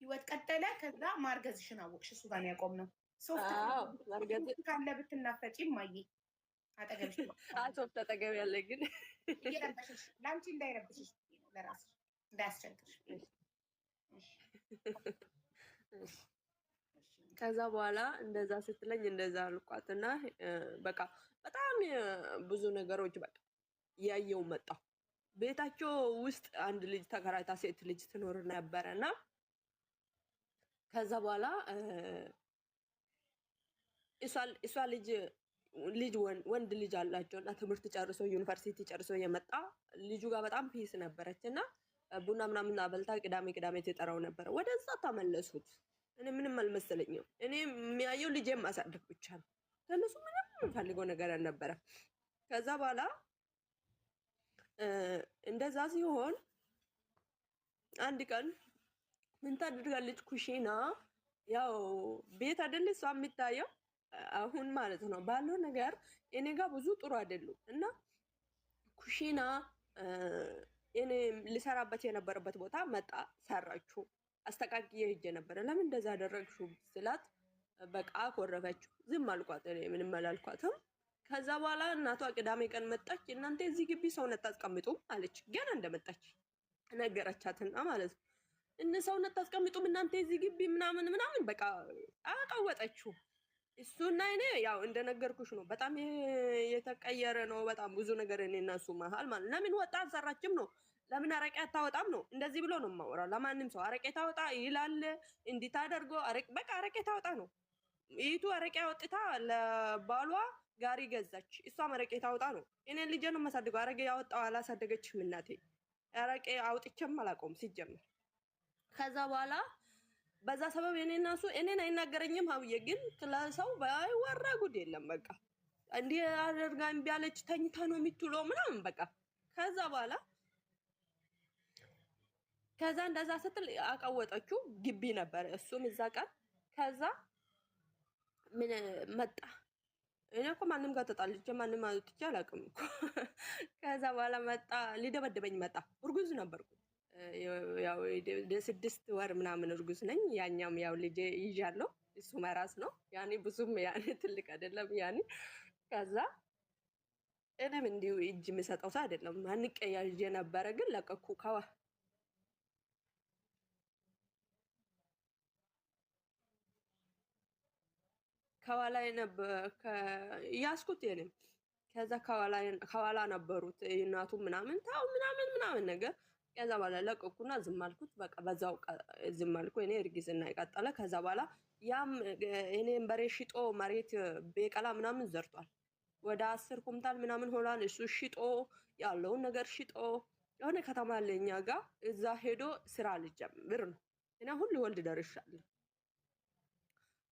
ህይወት ቀጠለ። ከዛ ማርገዝሽን አወቅሽ። እሱ ጋር ያቆም ነው። ሶፍት ካለ ብትናፈጪ ማየ አጠገብሽ ሶፍት አጠገብ ያለ ግን እየረበሽሽ ለአንቺ እንዳይረብሽሽ ለራስሽ እንዳያስቸግርሽ። ከዛ በኋላ እንደዛ ስትለኝ እንደዛ አልኳትና በቃ በጣም ብዙ ነገሮች በቃ እያየው መጣሁ። ቤታቸው ውስጥ አንድ ልጅ ተከራይታ ሴት ልጅ ትኖር ነበረና ከዛ በኋላ እሷ ወንድ ልጅ አላቸው እና ትምህርት ጨርሶ ዩኒቨርሲቲ ጨርሶ የመጣ ልጁ ጋር በጣም ፒስ ነበረች እና ቡና ምናምን አበልታ ቅዳሜ ትጠራው ነበረ። ወደዛ ተመለሱት። እኔ ምንም አልመሰለኝም። እኔ የሚያየው ልጄን ማሳደግ ብቻ ነው። ከነሱ ምንም የምፈልገው ነገር አልነበረ። ከዛ በኋላ እንደዛ ሲሆን አንድ ቀን ምን ታደርጋለች? ኩሽና ያው ቤት አይደል እሷ የሚታየው አሁን ማለት ነው ባለው ነገር እኔ ጋር ብዙ ጥሩ አይደሉም እና ኩሽና እኔ ልሰራበት የነበረበት ቦታ መጣ ሰራችሁ አስተካክዬ ሄጄ ነበረ። ለምን እንደዛ አደረግሽው ስላት በቃ ኮረፈችው። ዝም አልኳት፣ እኔ ምንም አላልኳትም። ከዛ በኋላ እናቷ ቅዳሜ ቀን መጣች። እናንተ እዚህ ግቢ ሰውነት አታስቀምጡም አለች። ገና እንደመጣች ነገረቻትና ማለት ነው እነ ሰውነት አታስቀምጡም እናንተ እዚህ ግቢ ምናምን ምናምን በቃ አቃወጠችው። እሱና እኔ ያው እንደነገርኩሽ ነው። በጣም የተቀየረ ነው። በጣም ብዙ ነገር እኔ እና እሱ መሀል ማለት ለምን ወጣ አልሰራችም ነው። ለምን አረቄ አታወጣም ነው። እንደዚህ ብሎ ነው የማወራው ለማንም ሰው። አረቄ ታወጣ ይላል እንዲህ ታደርጎ በቃ አረቄ ታወጣ ነው። ይቱ አረቄ አወጥታ ለባሏ ጋሪ ገዛች። እሷም አረቄ ታወጣ ነው። እኔ ልጄ ነው የማሳድገው። አረቄ ያወጣው አላሳደገችም እናቴ። አረቄ አውጥቼም አላውቀውም ሲጀምር። ከዛ በኋላ በዛ ሰበብ እኔ እና እሱ እኔን አይናገረኝም። ሀብዬ ግን ስለሰው ባይወራ ጉድ የለም። በቃ እንዲህ አደርጋ እምቢ አለች ተኝታ ነው የምትውለው ምናምን በቃ ከዛ በኋላ ከዛ እንደዛ ስትል አቃወጠችው። ግቢ ነበር እሱም እዛ ቀን። ከዛ ምን መጣ እኔ እኮ ማንም ጋር ተጣልቼ ማንም አውጥቼ አላውቅም እኮ። ከዛ በኋላ መጣ ሊደበደበኝ መጣ። እርጉዝ ነበርኩ ያው 6 ወር ምናምን እርጉዝ ነኝ። ያኛም ያው ልጄ ይዣለሁ። እሱ መራስ ነው ያኔ ብዙም ያኔ ትልቅ አይደለም ያኔ። ከዛ እኔም እንዲሁ እጅ የምሰጠው ሰው አይደለም። አንቀያዥ ነበረ ግን ለቀኩ። ከኋላ ያስኩት የኔም። ከዛ ከኋላ ነበሩት እናቱ ምናምን ታው ምናምን ነገር። ከዛ በኋላ ለቀኩና ዝም አልኩት። በቃ በዛው ዝም አልኩ። እኔ እርግዝና ይቀጠለ። ከዛ በኋላ ያም እኔም በሬ ሽጦ መሬት ቤቀላ ምናምን ዘርቷል። ወደ 10 ኩንታል ምናምን ሆኗል። እሱ ሽጦ ያለውን ነገር ሽጦ የሆነ ከተማ ለኛ ጋር እዛ ሄዶ ስራ ልጀምር ነው። እና ሁሉ ወልድ ደርሻለሁ።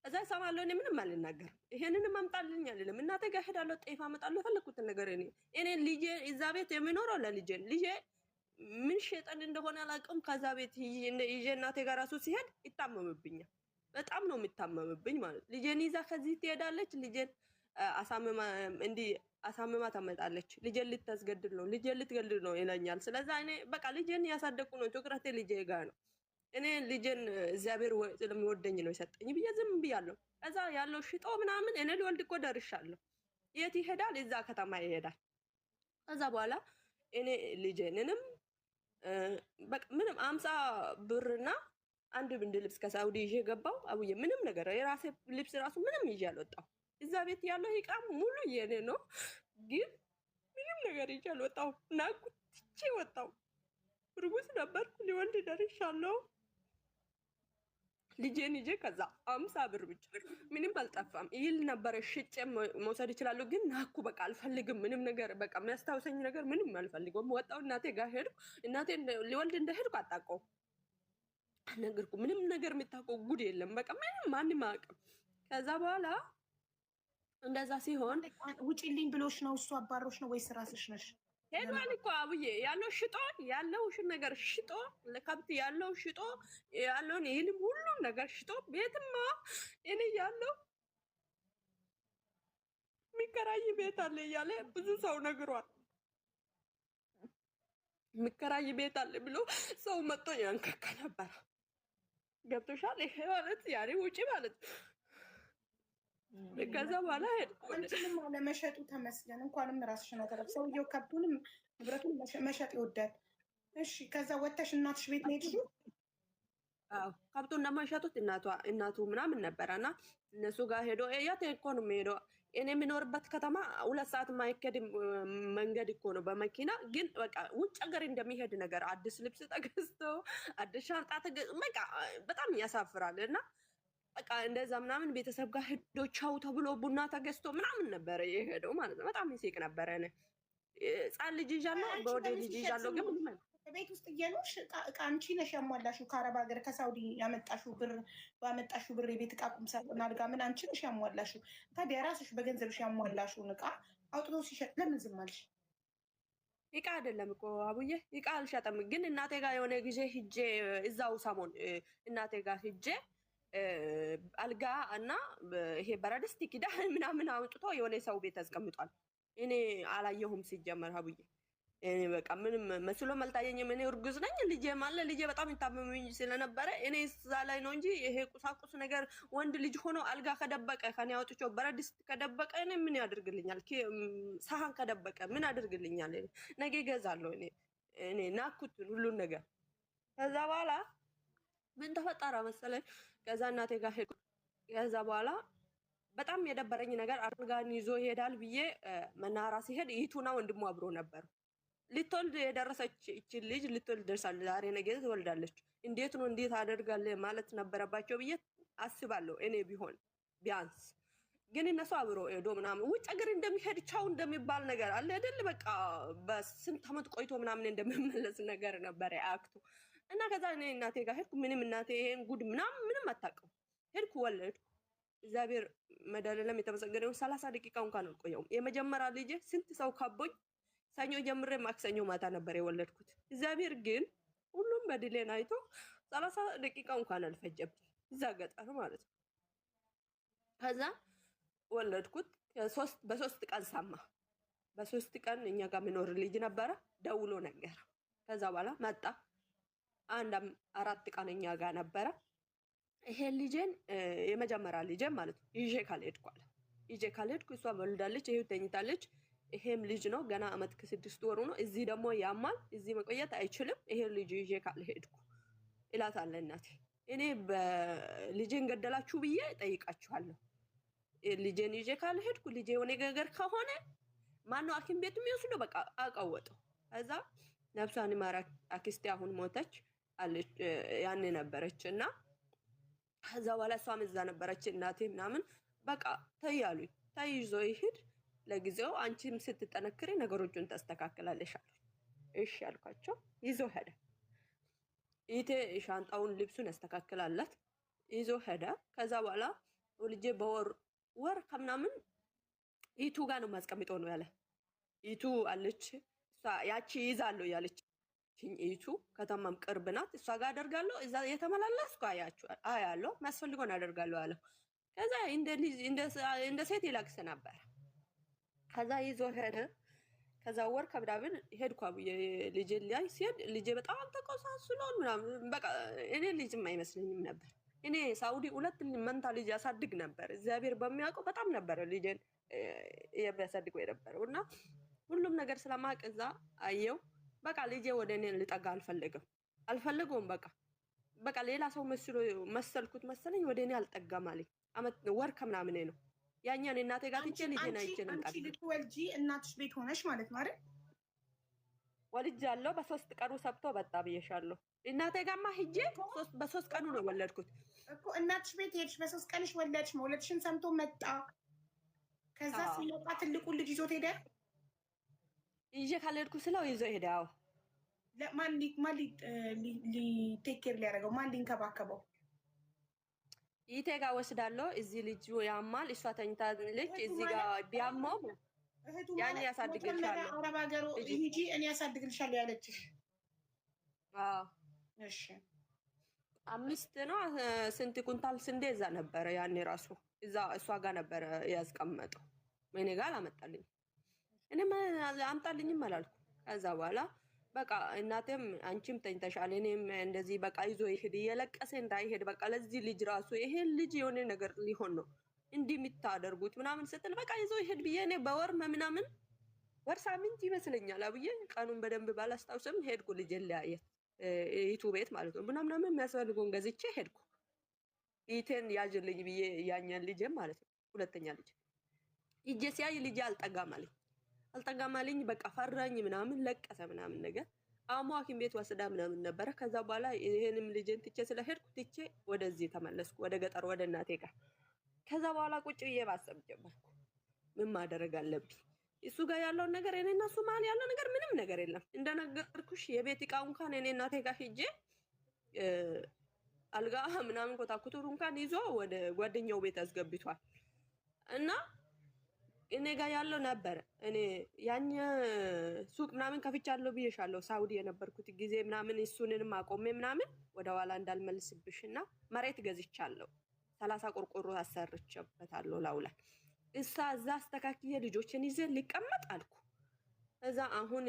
እዛ ሰማለሁ። እኔ ምንም አልናገርም። ይሄንንም አምጣልኝ አይደለም እናቴ ጋር ሄዳለሁ። ጤፍ አመጣለሁ። ፈለኩትን ነገር እኔ ልጄ እዛ ቤት የሚኖረው ለልጄ ምን ሸጠን እንደሆነ አላውቅም። ከዛ ቤት ይዤ እናቴ ጋር ራሱ ሲሄድ ይታመምብኛል። በጣም ነው የሚታመምብኝ ማለት ልጄን ይዛ ከዚህ ትሄዳለች። ልጄን አሳምማ ታመጣለች። ልጄን ልታስገድል ነው፣ ልጄን ልትገድል ነው ይለኛል። ስለዛ እኔ በቃ ልጄን ያሳደኩ ነው። ትኩረቴ ልጄ ጋር ነው። እኔ ልጄን እግዚአብሔር ስለሚወደኝ ነው የሰጠኝ ብዬ ዝም ብያለሁ። ከዛ ያለው ሽጦ ምናምን እኔ ልወልድ እኮ ደርሻለሁ። የት ይሄዳል? እዛ ከተማ ይሄዳል። ከዛ በኋላ እኔ ልጄንንም በቃ ምንም 50 ብርና አንድ ብንድ ልብስ ከሳውዲ ይዤ ገባው። አቡዬ ምንም ነገር የራሴ ልብስ ራሱ ምንም ይዤ አልወጣሁ። እዛ ቤት ያለው ዕቃም ሙሉ የኔ ነው፣ ግን ምንም ነገር ይዤ አልወጣሁ። ናቁጥቼ ወጣሁ። እርጉዝ ነበርኩ። ሊወልድ ደርሻለሁ። ልጄን ይዤ ከዛ 50 ብር ብቻ ምንም አልጠፋም። ይል ነበረ ሽጬ መውሰድ ይችላሉ። ግን ናኩ በቃ አልፈልግም። ምንም ነገር በቃ የሚያስታውሰኝ ነገር ምንም አልፈልገውም። ወጣሁ። እናቴ ጋር ሄድኩ። እናቴ ሊወልድ እንደሄድኩ አጣቀው አልነገርኩም። ምንም ነገር የምታውቀው ጉድ የለም። በቃ ምንም ማንም አያውቅም። ከዛ በኋላ እንደዛ ሲሆን ውጪልኝ ብሎሽ ነው እሱ አባሮሽ ነው ወይስ ራስሽ ነሽ? ሄዷል እኮ አቡዬ ያለው ሽጦ ያለው ነገር ሽጦ ለከብት ያለው ሽጦ ያለውን ይህንም ሁሉም ነገር ሽጦ ቤትማ እኔ ያለው የሚከራይ ቤት አለ እያለ ብዙ ሰው ነግሯል። የሚከራይ ቤት አለ ብሎ ሰው መጥቶ ያንከካ ነበር። ገብቶሻል? ይሄ ማለት ያኔ ውጪ ማለት ከዛ በኋላ ሄድኩ። ለመሸጡ ተመስገን። እንኳንም ራስሽን አተረፍ። ሰውየው ከብቱንም ንብረቱን መሸጥ ይወዳል። እሺ ከዛ ወተሽ እናትሽ ቤት ነው የሄድሽው? አዎ ከብቱን እንደማይሸጡት እናቱ ምናምን ነበረና እነሱ ጋር ሄዶ ያት እኮ ነው የሚሄደው። እኔ የሚኖርበት ከተማ 2 ሰዓት ማይከድ መንገድ እኮ ነው በመኪና። ግን በቃ ውጭ ሀገር እንደሚሄድ ነገር አዲስ ልብስ ተገዝቶ አዲስ ሻንጣ በቃ በጣም ያሳፍራል። እና በቃ እንደዛ ምናምን ቤተሰብ ጋር ሄዶ ቻው ተብሎ ቡና ተገዝቶ ምናምን ነበረ የሄደው ማለት ነው። በጣም ይስቅ ነበረ። እኔ ህፃን ልጅ ይዣለሁ፣ በወደ ልጅ ይዣለሁ። ግን ቤት ውስጥ እየኖርሽ እቃ አንቺ ነሽ ያሟላሽው። ከአረብ ሀገር ከሳውዲ ያመጣሽው ብር ባመጣሽው ብር የቤት እቃ ቁም ሳጥን አልጋ ምን አንቺ ነሽ ያሟላሽው። ታዲያ ራስሽ በገንዘብሽ ያሟላሽውን እቃ አውጥቶ ሲሸጥ ለምን ዝም አልሽ? እቃ አይደለም እኮ አቡዬ፣ እቃ አልሸጠም። ግን እናቴ ጋር የሆነ ጊዜ ሂጄ እዛው ሰሞን እናቴ ጋር ሂጄ አልጋ እና ይሄ በረድስት ኪዳ ምናምን አውጥቶ የሆነ ሰው ቤት አስቀምጧል። እኔ አላየሁም ሲጀመር ሀቡዬ። እኔ በቃ ምንም መስሎም አልታየኝም። እኔ እርጉዝ ነኝ፣ ልጄም አለ። ልጄ በጣም ይታመመኝ ስለነበረ እኔ እዛ ላይ ነው እንጂ ይሄ ቁሳቁስ ነገር ወንድ ልጅ ሆኖ አልጋ ከደበቀ ከኔ አውጥቶ በረድስት ከደበቀ እኔ ምን ያደርግልኛል? ሳህን ከደበቀ ምን ያደርግልኛል? ነገ እገዛለሁ። እኔ ናኩት ሁሉን ነገር። ከዛ በኋላ ምን ተፈጠረ መሰለኝ? ከዛ እናቴ ጋር ሄድኩ። ከዛ በኋላ በጣም የደበረኝ ነገር አልጋን ይዞ ይሄዳል ብዬ መናራ ሲሄድ ይቱና ወንድሙ አብሮ ነበር። ልትወልድ የደረሰች እቺ ልጅ ልትወልድ ደርሳለች። ዛሬ ነገ ትወልዳለች። እንዴት ነው እንዴት አደርጋለሁ ማለት ነበረባቸው ብዬ አስባለሁ። እኔ ቢሆን ቢያንስ ግን እነሱ አብሮ ሄዶ ምናምን ውጭ ሀገር እንደሚሄድ ቻው እንደሚባል ነገር አለ አይደል? በቃ በስንት ዓመት ቆይቶ ምናምን እንደሚመለስ ነገር ነበር አክቱ። እና ከዛ እኔ እናቴ ጋር ሄድኩ። ምንም እናቴ ይሄን ጉድ ምንም አታውቅም። ሄድኩ፣ ወለድኩ። እግዚአብሔር መድኃኒዓለም የተመሰገነው 30 ደቂቃ እንኳን አልቆየሁም። የመጀመሪያ ልጄ ስንት ሰው ካቦኝ ሰኞ ጀምሬ ማክሰኞ ማታ ነበር የወለድኩት። እግዚአብሔር ግን ሁሉም በድሌን አይቶ 30 ደቂቃ እንኳን አልፈጀብኝ፣ እዛ ገጠር ማለት ነው። ከዛ ወለድኩት። በሶስት ቀን ሰማ። በሶስት ቀን እኛ ጋር የሚኖር ልጅ ነበረ፣ ደውሎ ነገር። ከዛ በኋላ መጣ። አንድ 4 ቀን እኛ ጋር ነበረ። ይሄ ልጄን የመጀመሪያ ልጄን ማለት ነው ይዤ ካልሄድኩ አለ። ይዤ ካልሄድኩ እሷ ወልዳለች፣ ይሄው ተኝታለች። ይሄም ልጅ ነው ገና አመት ከ6 ወሩ ነው። እዚህ ደግሞ ያማል፣ እዚህ መቆየት አይችልም። ይሄ ልጅ ይዤ ካልሄድኩ እላታለሁ እናቴ። እኔ በልጄን ገደላችሁ ብዬ ጠይቃችኋለሁ። ልጄን ይዤ ካልሄድኩ ልጄ የሆነ ነገር ከሆነ ማነው ሐኪም ቤት የሚወስደው? በቃ አቀወጠው። ከዛ ነፍሷን ይማር አክስቴ አሁን ሞተች አለች፣ ያኔ ነበረች እና ከዛ በኋላ እሷም እዛ ነበረች እናቴ ምናምን። በቃ ተያሉኝ፣ ተይዞ ይሄድ ለጊዜው አንቺም ስትጠነክሪ ነገሮቹን ታስተካክላለሽ አሉ። እሺ አልኳቸው። ይዞ ሄደ። ይቴ ሻንጣውን ልብሱን ያስተካክላላት ይዞ ሄደ። ከዛ በኋላ ልጄ በወር ከምናምን ይቱ ጋር ነው ማስቀምጠው ነው ያለ። ይቱ አለች እሷ ያቺ ይዛለሁ ያለች ይቱ ከተማም ቅርብ ናት። እሷ ጋር አደርጋለሁ። እዛ የተመላለስኩ አያለሁ፣ የሚያስፈልገውን አደርጋለሁ አለ። ከዛ እንደ ሴት ይለቅስ ነበር። ከዛ ይዞ ሄደ። ከዛ ወር ከምናምን ሄድኳ ልጄ ላይ ሲሄድ ልጄ በጣም ተቆሳስሏል ምናምን። በቃ እኔ ልጅም አይመስለኝም ነበር። እኔ ሳውዲ 2 መንታ ልጅ ያሳድግ ነበር። እግዚአብሔር በሚያውቀው በጣም ነበር ልጄን የሚያሳድገው የነበረው እና ሁሉም ነገር ስለማቅ እዛ አየው። በቃ ልጄ ወደ እኔ ልጠጋ አልፈለገውም። በቃ ሌላ ሰው መሰልኩት መሰለኝ። ወደ እኔ አልጠጋም አለኝ። አመት ወር ከምናምን ነው ያኛን እናቴ ጋር ትቼ ልጄን አይቼ ነው አንቺ ልትወልጂ እናትሽ ቤት ሆነሽ ማለት ነው አይደል? ወልጃለሁ። በ3 ቀኑ ሰብቶ በጣ ብዬሻለሁ። እናቴ ጋርማ ሂጄ በ3 ቀኑ ነው ወለድኩት እኮ። እናትሽ ቤት ሄድሽ፣ በ3 ቀንሽ ወለድሽ። መውለድሽን ሰምቶ መጣ። ከዛ ሲመጣ ትልቁን ልጅ ይዞት ሄደ። ይዤ ካልሄድኩ ስለው ይዞ ሄደ። አዎ። ማን ሊቴክ ኬር ሊያደርገው? ማን ሊንከባከበው? ይቴ ጋር ወስዳለሁ። እዚህ ልጁ ያማል፣ እሷ ተኝታለች። እዚህ ጋር ቢያመው ያኔ ያሳድግልሻለሁ፣ አረብ ሀገሩ ሂጂ እኔ ያሳድግልሻለሁ ያለችሽ? አዎ። እሺ። 5 ነው ስንት ኩንታል ስንዴ እዛ ነበረ ያኔ ራሱ እዛ እሷ ጋር ነበረ ያስቀመጠው። እኔ ጋር አላመጣልኝም። እኔም አምጣልኝም አላልኩ። ከዛ በኋላ በቃ እናቴም አንቺም ተኝተሻል፣ እኔም እንደዚህ በቃ ይዞ ይሄድ፣ እየለቀሰ እንዳይሄድ በቃ ለዚህ ልጅ ራሱ ይሄ ልጅ የሆነ ነገር ሊሆን ነው እንዲህ የምታደርጉት ምናምን ስትል በቃ ይዞ ይሄድ ብዬ እኔ በወር ምናምን ወር ሳምንት ይመስለኛል አብዬ ቀኑን በደንብ ባላስታውስም ሄድኩ። ልጅ ለያየት ይቱ ቤት ማለት ነው ምናምን የሚያስፈልገውን ገዝቼ ሄድኩ። ይቴን ያጅልኝ ብዬ ያኛን ልጅ ማለት ነው ሁለተኛ ልጅ ይጄ ሲያይ ልጅ አልጠጋም አለኝ። በቃ ፈራኝ ምናምን ለቀሰ ምናምን ነገር አሞ ሐኪም ቤት ወስዳ ምናምን ነበረ። ከዛ በኋላ ይሄንም ልጅን ትቼ ስለሄድኩ ትቼ ወደዚህ ተመለስኩ፣ ወደ ገጠር ወደ እናቴ ጋር። ከዛ በኋላ ቁጭ ብዬ ማሰብ ጀመርኩ፣ ምን ማድረግ አለብኝ? እሱ ጋር ያለውን ነገር እኔ እና እሱ መሀል ያለው ነገር ምንም ነገር የለም። እንደነገርኩሽ የቤት እቃው እንኳን እኔ እናቴ ጋር ሂጄ አልጋ ምናምን ኮታኩቱሩ እንኳን ይዞ ወደ ጓደኛው ቤት አስገብቷል። እና እኔ ጋር ያለው ነበር። እኔ ያኛ ሱቅ ምናምን ከፍቻለሁ ብዬሻለሁ፣ ሳውዲ የነበርኩት ጊዜ ምናምን እሱንንም አቆሜ ምናምን ወደ ኋላ እንዳልመልስብሽና መሬት ገዝቻለሁ። 30 ቆርቆሮ አሰርቼበታለሁ ላውላ እዛ አስተካክዬ ልጆችን ይዤ ሊቀመጥ አልኩ። እዛ አሁን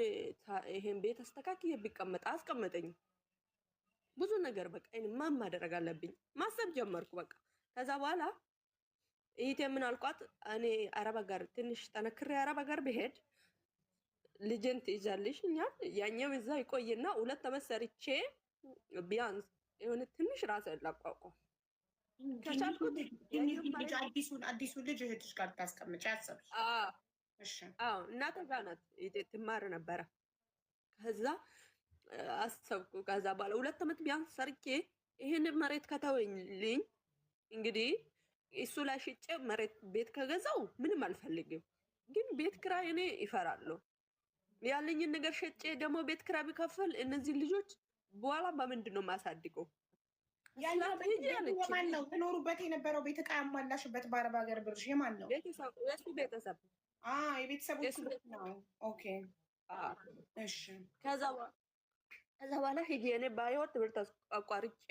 ይሄን ቤት አስተካክዬ ቢቀመጥ አስቀመጠኝ። ብዙ ነገር በቃ ማን ማድረግ አለብኝ ማሰብ ጀመርኩ በቃ። ከዛ በኋላ ይሄ ምን አልኳት እኔ አረብ ሀገር ትንሽ ጠነክሬ አረብ ሀገር ብሄድ ልጅን ትይዛለሽ ያኛው እዛ ይቆይና 2 ዓመት ሰርቼ ቢያንስ የሆነ ትንሽ ራስ ላቋቋም ከቻልኩት አዲሱን ልጅ እህትሽ ጋር ታስቀምጪ አሰብሽ? እሺ አዎ እናቴ ጋር ናት ትማር ነበረ። ከዛ አሰብኩ። ከዛ በኋላ 2 ዓመት ቢያንስ ሰርቼ ይሄን መሬት ከተወኝልኝ እንግዲህ እሱ ላይ ሽጬ መሬት ቤት ከገዛው ምንም አልፈልግም። ግን ቤት ክራይ እኔ ይፈራለሁ። ያለኝን ነገር ሸጬ ደግሞ ቤት ክራይ ቢከፈል እነዚህ ልጆች በኋላ በምንድን ነው የማሳድገው? የማን ነው ትኖሩበት የነበረው ቤት? ዕቃ ያሟላሽበት በአረብ ሀገር ብርሽ የማን ነው? የሱ ቤተሰብ የቤተሰቦቹ ነው። ኦኬ እሺ። ከዛ በኋላ ሂጂ እኔ ባይወር ትምህርት አቋርጬ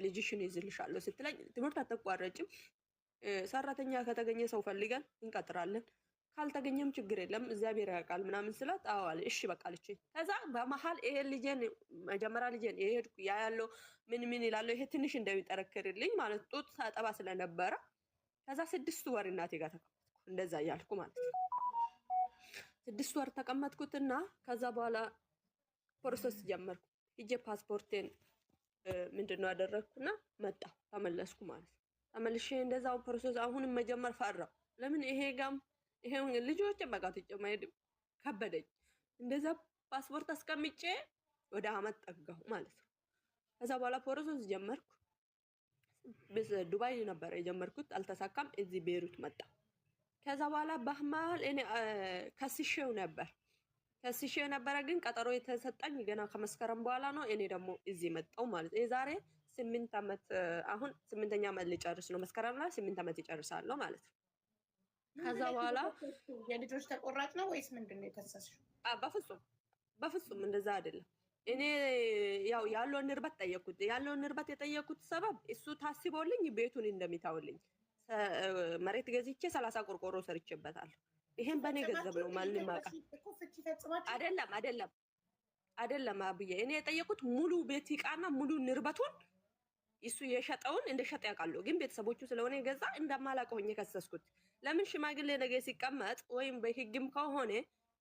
ልጅሽን ይዝልሻለሁ ስትለኝ ትምህርት አትቋረጭም፣ ሰራተኛ ከተገኘ ሰው ፈልገን እንቀጥራለን፣ ካልተገኘም ችግር የለም እግዚአብሔር ያውቃል ምናምን ስላት አዋል እሺ በቃ አለችኝ። ከዛ በመሀል ይሄ ልጄን መጀመሪያ ልጄን የሄድኩ ያ ያለው ምን ይላለው ይሄ ትንሽ እንደሚጠረክርልኝ ማለት ጡት ሳጠባ ስለነበረ ከዛ 6 ወር እናቴ ጋር ተቀመጥኩ። እንደዛ እያልኩ ማለት ነው 6 ወር ተቀመጥኩትና ከዛ በኋላ ፕሮሰስ ጀመርኩ። ሂጄ ፓስፖርቴን ምንድነው ያደረግኩና መጣ ተመለስኩ ማለት ነው። ተመልሼ እንደዛው ፕሮሰስ አሁንም መጀመር ፈራው። ለምን ይሄ ጋም ይሄው ልጆች በቃ ተጨማይድ ከበደኝ። እንደዛ ፓስፖርት አስቀምጬ ወደ አመት ጠጋሁ ማለት ነው። ከዛ በኋላ ፕሮሰስ ጀመርኩ። ዱባይ ነበር የጀመርኩት አልተሳካም። እዚህ ቤሩት መጣ። ከዛ በኋላ በመሀል እኔ ከስሼው ነበረ ግን ቀጠሮ የተሰጠኝ ገና ከመስከረም በኋላ ነው። እኔ ደግሞ እዚህ መጣሁ ማለት ነው። የዛሬ 8 ዓመት አሁን 8ኛ ዓመት ልጨርስ ነው። መስከረም ላይ 8 ዓመት ይጨርሳለሁ ማለት ነው። ከዛ በኋላ የልጆች ተቆራጭ ነው ወይስ ምንድነው የከሰስሽው? በፍጹም እንደዛ አይደለም። እኔ ያው ያለውን ንርበት ጠየቁት። ያለውን ንርበት የጠየቁት ሰበብ እሱ ታስቦልኝ ቤቱን እንደሚታውልኝ መሬት ገዝቼ 30 ቆርቆሮ ሰርቼበታለሁ። ይሄን በኔ ገንዘብ ነው ማንንም ማቃ አይደለም አብዬ እኔ የጠየቁት ሙሉ ቤት ይቃና ሙሉ ንርበቱን እሱ የሸጠውን እንደሸጠ ያውቃሉ። ግን ቤተሰቦቹ ስለሆነ የገዛ እንደማላውቀው ሆኜ ከሰስኩት። ለምን ሽማግሌ ነገ ሲቀመጥ ወይም በህግም ከሆነ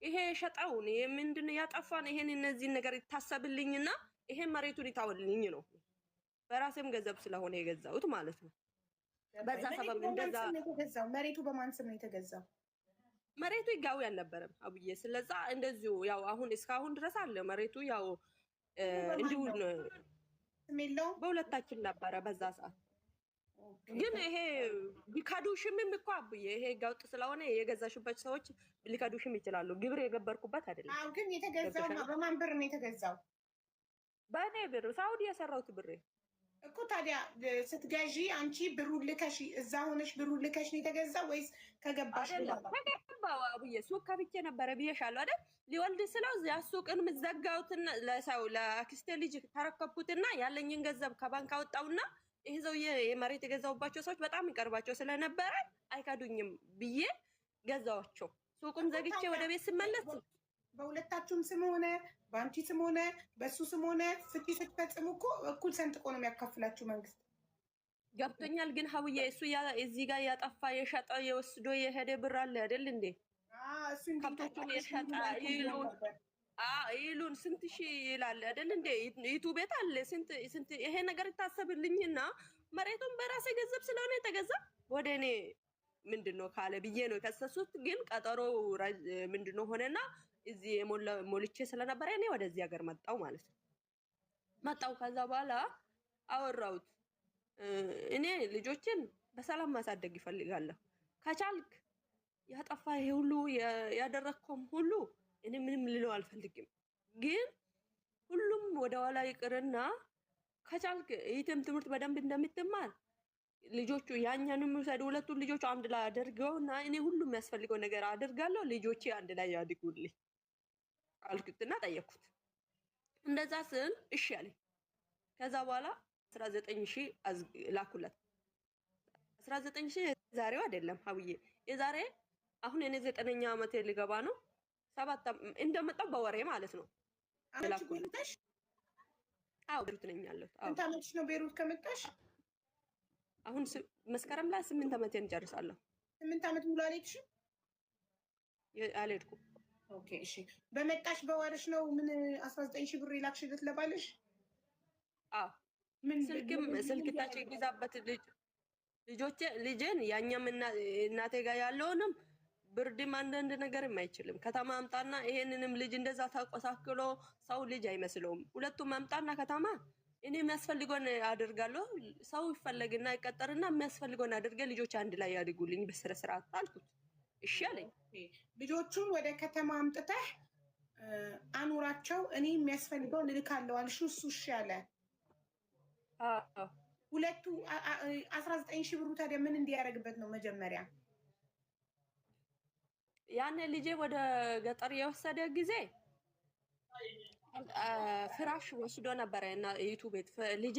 ይሄ የሸጠውን ምንድነው ያጠፋን ይሄን እነዚህን ነገር ይታሰብልኝና ይሄን መሬቱን ይታወልልኝ ነው። በራሴም ገንዘብ ስለሆነ የገዛሁት ማለት ነው። በዛ ሰበብ እንደዛ መሬቱ በማን ስም ነው የተገዛው? መሬቱ ይጋው ያልነበረም አብዬ። ስለዛ እንደዚሁ ያው አሁን እስካሁን ድረስ አለ መሬቱ ያው እንዲሁ በሁለታችን ነበረ በዛ ሰዓት። ግን ይሄ ሊካዱሽምም እኮ አብዬ ይሄ ጋውጥ ስለሆነ የገዛሽበት ሰዎች ሊካዱሽም ይችላሉ። ግብር የገበርኩበት አይደለም። አዎ ግን የተገዛው በማን ብር ነው የተገዛው? በእኔ ብር ሳውዲ የሰራሁት ብር እኮ። ታዲያ ስትገዢ አንቺ ብሩን ልከሽ እዛ ሆነሽ ብሩን ልከሽ ነው የተገዛው ወይስ ከገባሽ ከገባው አብዬ ሱቅ ከፍቼ ነበረ ብዬሻለሁ አይደል? ሊወልድ ስለው እዚያ ሱቅን ምዘጋውትና ለሰው ለአክስቴ ልጅ ተረከብኩትና ያለኝን ገንዘብ ከባንክ አወጣውና ይሄ ሰውዬ የመሬት የገዛውባቸው ሰዎች በጣም ይቀርባቸው ስለነበረ አይካዱኝም ብዬ ገዛዋቸው። ሱቁን ዘግቼ ወደ ቤት ስመለስ በሁለታችሁም ስም ሆነ በአንቺ ስም ሆነ በሱ ስም ሆነ ስትፈጽሙ እኮ እኩል ሰንጥቆ ነው የሚያካፍላችሁ መንግስት። ገብቶኛል። ግን ሀውዬ እሱ እዚህ ጋር ያጠፋ የሸጠ የወስዶ የሄደ ብር አለ አይደል እንዴ? ከብቶቹን የሸጠ ይሉን ስንት ሺህ ይላል አይደል እንዴ? ይቱ ቤት አለ ስንት ይሄ ነገር ይታሰብልኝና መሬቱን በራሴ ገንዘብ ስለሆነ የተገዛ ወደ እኔ ምንድነው ካለ ብዬ ነው የከሰሱት። ግን ቀጠሮ ምንድነው ሆነና እዚህ ሞልቼ ስለነበረ እኔ ወደዚህ ሀገር መጣው ማለት ነው። መጣው ከዛ በኋላ አወራሁት። እኔ ልጆችን በሰላም ማሳደግ ይፈልጋለሁ። ከቻልክ ያጠፋ ይሄ ሁሉ ያደረግከውም ሁሉ እኔ ምንም ልለው አልፈልግም። ግን ሁሉም ወደ ኋላ ይቅርና ከቻልክ ይህም ትምህርት በደንብ እንደምትማር ልጆቹ ያኛንም ውሰድ፣ ሁለቱን ልጆቹ አንድ ላይ አድርገውና እኔ ሁሉም የሚያስፈልገው ነገር አድርጋለሁ፣ ልጆቼ አንድ ላይ ያድጉልኝ አልኩትና ጠየኩት። እንደዛ ስል እሺ አለኝ። ከዛ በኋላ 19,000 ላኩለት 19,000 ዛሬው አይደለም ሀብዬ፣ የዛሬ አሁን እኔ 9ኛ ዓመቴ ሊገባ ነው። 7 እንደመጣው በወሬ ማለት ነው። አንቺ ቤሩትሽ? አዎ ቤሩት ነኝ ያለሁት። ስንት ዓመትሽ ነው ቤሩት ከመጣሽ? አሁን መስከረም ላይ 8 ዓመቴን እጨርሳለሁ። 8 ዓመት ሙሉ አልሄድሽም? አልሄድኩም። ኦኬ እሺ። በመጣሽ በወርሽ ነው ምን 19,000 ብር ይላክሽለት ለባልሽ? አዎ ምን ስልክ ታች ይገዛበት ልጄን ያኛም እናቴ ጋር ያለውንም ብርድም አንዳንድ ነገርም አይችልም። ከተማ አምጣና ይሄንንም ልጅ እንደዛ ታቆሳክሎ ሰው ልጅ አይመስለውም። ሁለቱም አምጣና ከተማ እኔ የሚያስፈልገውን አደርጋለሁ። ሰው ይፈለግና ይቀጠርና የሚያስፈልገውን አድርገ ልጆች አንድ ላይ ያድጉልኝ በስነ ስርዓት አልኩት። እሺ አለኝ። ልጆቹን ወደ ከተማ አምጥተህ አኑራቸው፣ እኔ የሚያስፈልገውን እልካለሁ አልሽ። እሱ እሺ አለ። ሁለቱ 19,000 ብሩ ታዲያ ምን እንዲያደርግበት ነው? መጀመሪያ ያኔ ልጄ ወደ ገጠር የወሰደ ጊዜ ፍራሽ ወስዶ ነበረ እና ዩቱ ቤት ልጄ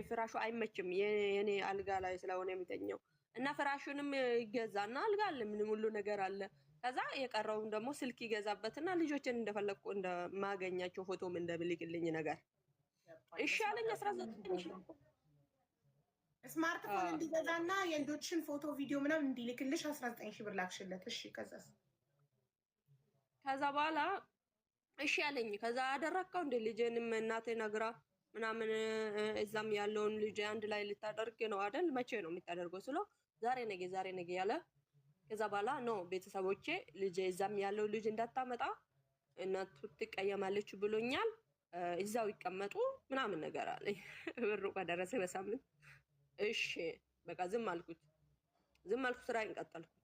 ፍራሹ አይመችም የኔ አልጋ ላይ ስለሆነ የሚተኘው እና ፍራሹንም ይገዛና አልጋ አለ ምንም ሁሉ ነገር አለ። ከዛ የቀረውን ደግሞ ስልክ ይገዛበትና ልጆችን እንደፈለኩ እንደማገኛቸው ፎቶም እንደምልክልኝ ነገር እሺ አለኝ። 19,000 ስማርትፎን እንዲገዛና የልጆችን ፎቶ ቪዲዮ ምናምን እንዲልክልሽ 19,000 ብር ላክሽለት። እሺ ከዛ በኋላ እሺ አለኝ። ከዛ አደረከው እንደ ልጄንም እናቴ ነግራ ምናምን እዛም ያለውን ልጅ አንድ ላይ ልታደርግ ነው አይደል? መቼ ነው የምታደርገው ስለው ዛሬ ነገ ያለ። ከዛ በኋላ ነው ቤተሰቦቼ ልጄ እዛም ያለው ልጅ እንዳታመጣ እናቱ ትቀየማለች ብሎኛል፣ እዛው ይቀመጡ ምናምን ነገር አለኝ። ብሩ ከደረሰ በሳምንት እሺ በቃ ዝም አልኩት። ስራዬን ቀጠልኩት፣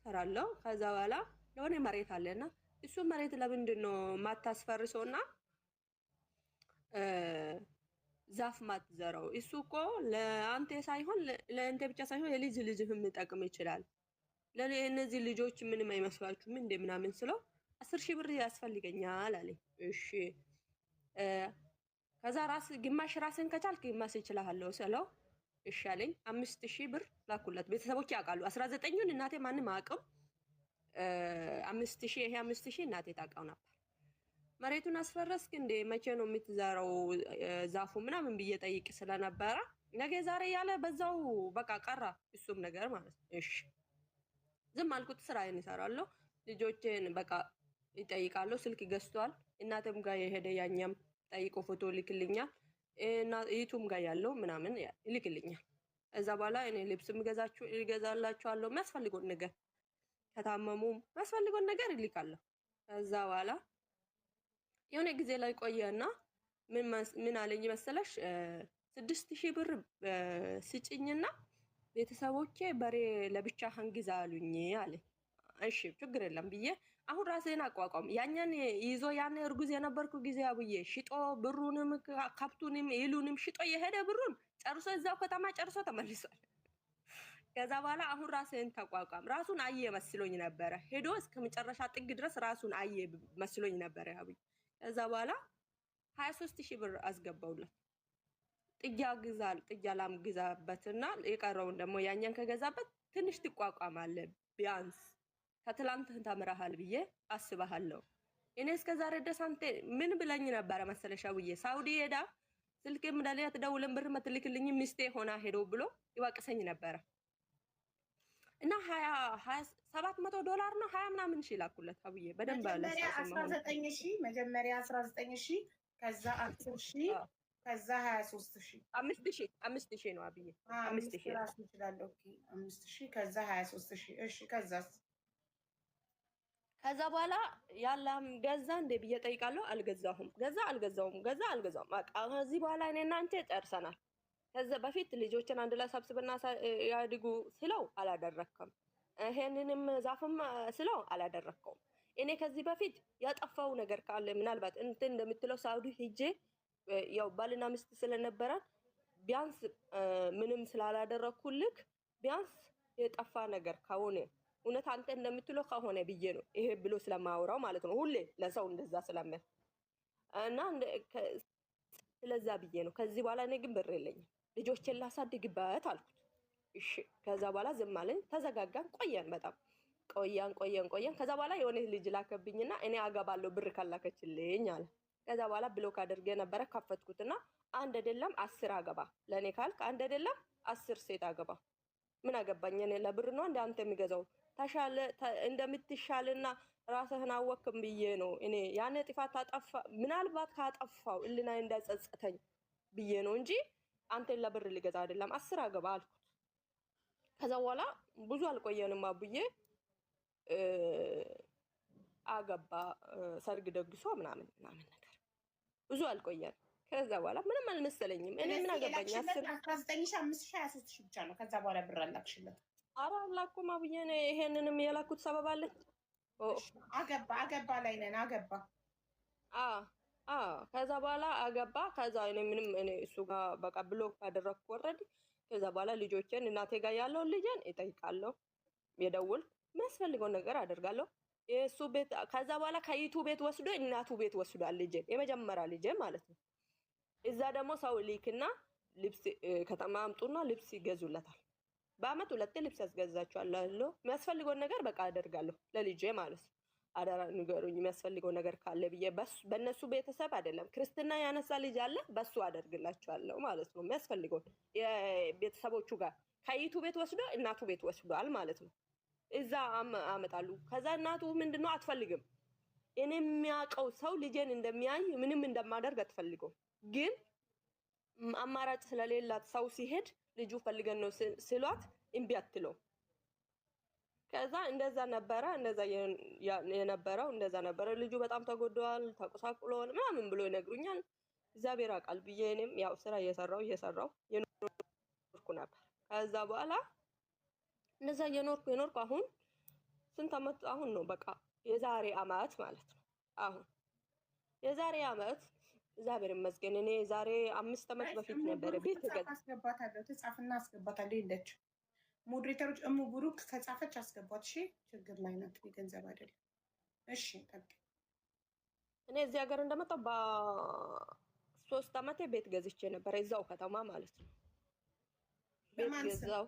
ሰራለሁ። ከዛ በኋላ ለሆነ መሬት አለና እሱ መሬት ለምንድን ነው ማታስፈርሰውና ዛፍ ማትዘራው? እሱ እኮ ለአንተ ሳይሆን ለአንተ ብቻ ሳይሆን ልጅህም ሊጠቅም ይችላል። ለእነዚህ ልጆች ምንም አይመስላችሁም እንደ ምናምን ስለው 10,000 ብር ያስፈልገኛል አለኝ። እሺ ከዛ ግማሽ ራስን ከቻልክ ግማሽ ይችላልው ስለው እሺ አለኝ። 5,000 ብር ላኩለት። ቤተሰቦች ያውቃሉ 19ኙን እናቴ ማንም አያውቅም። 5,000 ይሄ 5,000 እናቴ ታውቃው ነበር። መሬቱን አስፈረስክ እንደ መቼ ነው የምትዘራው ዛፉ ምናምን ብዬ ጠይቅ ስለነበረ ነገ ዛሬ ያለ በዛው በቃ ቀራ እሱም ነገር ማለት ነው። እሺ ዝም አልኩት። ስራዬን እሰራለሁ። ልጆቼን በቃ ይጠይቃለሁ። ስልክ ገዝቷል። እናቴም ጋር የሄደ ያኛም ጠይቆ ፎቶ ልክልኛል እና ዩቱም ጋር ያለው ምናምን ይልክልኛል። እዛ በኋላ እኔ ልብስም ይገዛላችኋለሁ የሚያስፈልገውን ነገር ከታመሙ የሚያስፈልገውን ነገር ይልካለሁ። ከዛ በኋላ የሆነ ጊዜ ላይ ቆየና ምን አለኝ መሰለሽ 6,000 ብር ስጭኝና ቤተሰቦቼ በሬ ለብቻ አንግዛ አሉኝ አለ። እሺ ችግር የለም ብዬ አሁን ራሴን አቋቋም ያኛን ይዞ ያን እርጉዝ የነበርኩ ጊዜ አብዬ ሽጦ ብሩንም ካፕቱንም ይሉንም ሽጦ የሄደ ብሩን ጨርሶ እዛው ከተማ ጨርሶ ተመልሷል። ከዛ በኋላ አሁን ራሴን ተቋቋም ራሱን አየ መስሎኝ ነበረ። ሄዶ እስከ መጨረሻ ጥግ ድረስ ራሱን አየ መስሎኝ ነበረ አብዬ። ከዛ በኋላ 23,000 ብር አስገባውለት። ጥጃ ላም ግዛበትና የቀረውን ደግሞ ያኛን ከገዛበት ትንሽ ትቋቋማለህ ቢያንስ ከትላንት ተምረሃል ብዬ አስባለሁ። እኔ እስከዛሬ ድረስ አንተ ምን ብለኝ ነበረ መሰለሽ አብዬ ሳውዲ ሄዳ ስልክም ለሌላ ትደውልን ብር መትልክልኝ ሚስቴ ሆና ሄዶ ብሎ ይዋቅሰኝ ነበረ እና 700 ዶላር ነው 20 ምናምን ሺህ ላኩለት አብዬ። በደንብ መጀመሪያ 19,000 ከዛ 10,000 ከዛ 23,000 5,000 ነው አብዬ። 5,000 ራሱ ይችላል። ኦኬ 5,000 ከዛ 23,000 እሺ ከዛስ ከዛ በኋላ ያላም ገዛ እንደ ብዬ ጠይቃለሁ። አልገዛሁም። አልገዛውም። በቃ ከዚህ በኋላ እኔና አንተ ጨርሰናል። ከዛ በፊት ልጆችን አንድ ላይ ሰብስብና ያድጉ ስለው አላደረከም። ይሄንንም ዛፍም ስለው አላደረከውም። እኔ ከዚህ በፊት ያጠፋው ነገር ካለ ምናልባት እንትን እንደምትለው ሳውዲ ሂጄ ያው ባልና ሚስት ስለነበረ ቢያንስ ምንም ስላላደረኩልክ ቢያንስ የጠፋ ነገር ከሆነ እውነት አንተ እንደምትለው ከሆነ ብዬ ነው ይሄ ብሎ ስለማወራው ማለት ነው። ሁሌ ለሰው እንደዛ ስለማይ እና ስለዛ ብዬ ነው። ከዚህ በኋላ እኔ ግን ብር የለኝም ልጆችን ላሳድግበት አልኩት። እሺ ከዛ በኋላ ዝም አለኝ። ተዘጋጋን። ቆየን በጣም ቆየን። ከዛ በኋላ የሆነ ልጅ ላከብኝና እኔ አገባለሁ ብር ካላከችልኝ አለ። ከዛ በኋላ ብሎክ አድርጌ ነበረ። ከፈትኩትና አንድ አይደለም 10 አገባ ለእኔ ካልክ አንድ አይደለም 10 ሴት አገባ። ምን አገባኝ እኔ ለብር ነው እንደ አንተ የሚገዛው ተሻለ እንደምትሻልና ራስህን አወክም ብዬ ነው እኔ ያኔ ጥፋት አጠፋ ምናልባት ካጠፋው እልና እንዳጸጸተኝ ብዬ ነው እንጂ አንተን ለብር ልገዛ አይደለም 10 አገባ አልኩት። ከዛ በኋላ ብዙ አልቆየንም አቡዬ አገባ ሰርግ ደግሶ ምናምን ነገር ብዙ አልቆየን። ከዛ በኋላ ምንም አልመሰለኝም። እኔ ምን አገባኝ 19,523 ብቻ ነው። ከዛ በኋላ ብር አላክሽለት? ኧረ አላኩም አቡዬ። እኔ ይሄንንም የላኩት ሰበብ አለኝ። አገባ ላይ ነን አገባ። ከዛ በኋላ አገባ። ከዛ እኔ ምንም እኔ እሱ ጋር በቃ ብሎክ አደረኩ ወረድ። ከዛ በኋላ ልጆችን እናቴ ጋር ያለውን ልጅን እጠይቃለሁ፣ የደውል የሚያስፈልገው ነገር አደርጋለሁ። የእሱ ቤት ከዛ በኋላ ከይቱ ቤት ወስዶ እናቱ ቤት ወስዷል ልጄን፣ የመጀመሪያ ልጄ ማለት ነው። እዛ ደግሞ ሰው ሊክና ልብስ ከተማ አምጡና ልብስ ይገዙለታል። በአመት 2 ልብስ ያስገዛቸዋለሁ። የሚያስፈልገውን ነገር በቃ አደርጋለሁ ለልጄ ማለት ነው። አደራ ንገሩኝ የሚያስፈልገው ነገር ካለ ብዬ በእነሱ ቤተሰብ አይደለም ክርስትና ያነሳ ልጅ አለ በሱ አደርግላቸዋለሁ ማለት ነው። የሚያስፈልገው የቤተሰቦቹ ጋር ከይቱ ቤት ወስዶ እናቱ ቤት ወስዷል ማለት ነው። እዛ አመጣሉ። ከዛ እናቱ ምንድነው አትፈልግም። እኔ የሚያውቀው ሰው ልጄን እንደሚያይ ምንም እንደማደርግ አትፈልገው። ግን አማራጭ ስለሌላት ሰው ሲሄድ ልጁ ፈልገን ነው ስሏት እምቢ አትለው። ከዛ እንደዛ ነበረ የነበረው እንደዛ ነበረ። ልጁ በጣም ተጎድቷል፣ ተቆሳቁሏል ምናምን ብሎ ይነግሩኛል። እግዚአብሔር አቃል ብዬ እኔም ያው ስራ እየሰራው የኖርኩ ነበር። ከዛ በኋላ እንደዛ የኖርኩ አሁን ስንት አመት አሁን ነው በቃ የዛሬ አመት ማለት ነው። አሁን የዛሬ አመት እግዚአብሔር ይመስገን እኔ ዛሬ 5 አመት በፊት ነበር ቤት አስገባታለሁ። ተጻፍና አስገባታለሁ ይለች ሞዴሬተሮች እሙ ብሩክ ከጻፈች አስገባት። እሺ ችግር ላይ ናት፣ የገንዘብ አይደለም። እሺ ጠብቂ። እኔ እዚህ ሀገር እንደመጣሁ በ3 አመቴ ቤት ገዝቼ ነበር እዛው ከተማ ማለት ነው። ቤት ገዛው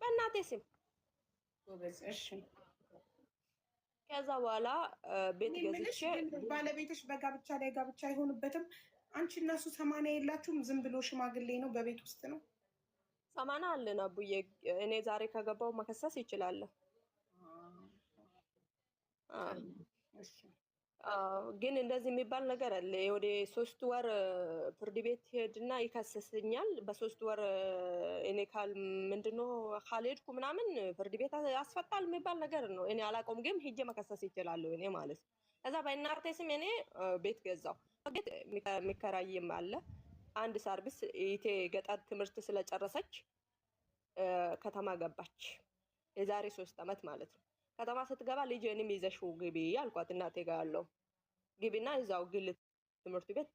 በእናቴ ስም። እሺ ከዛ በኋላ ቤት ገዝቼ ባለቤትሽ በጋብቻ ላይ ጋብቻ አይሆንበትም። አንቺ እና እሱ 80 የላችሁም? ዝም ብሎ ሽማግሌ ነው በቤት ውስጥ ነው። 80 አለን አቡዬ። እኔ ዛሬ ከገባው መከሰስ ይችላል። ግን እንደዚህ የሚባል ነገር አለ። ወደ 3 ወር ፍርድ ቤት ሄድና ይከሰስኛል። በ3 ወር እኔ ምንድነው ካልሄድኩ ምናምን ፍርድ ቤት ያስፈታል የሚባል ነገር ነው። እኔ አላውቀውም፣ ግን ሂጄ መከሰስ ይችላል እኔ ማለት ነው። ከዛ በእናቴ ስም እኔ ቤት ገዛው። ቤት የሚከራይም አለ። አንድ ሰርቪስ ኢቴ ገጠር ትምህርት ስለጨረሰች ከተማ ገባች። የዛሬ 3 አመት ማለት ነው። ከተማ ስትገባ ልጄንም ይዘሽው ግቢ አልኳት። እናቴ ጋር ያለው ግቢና እዛው ግል ትምህርት ቤት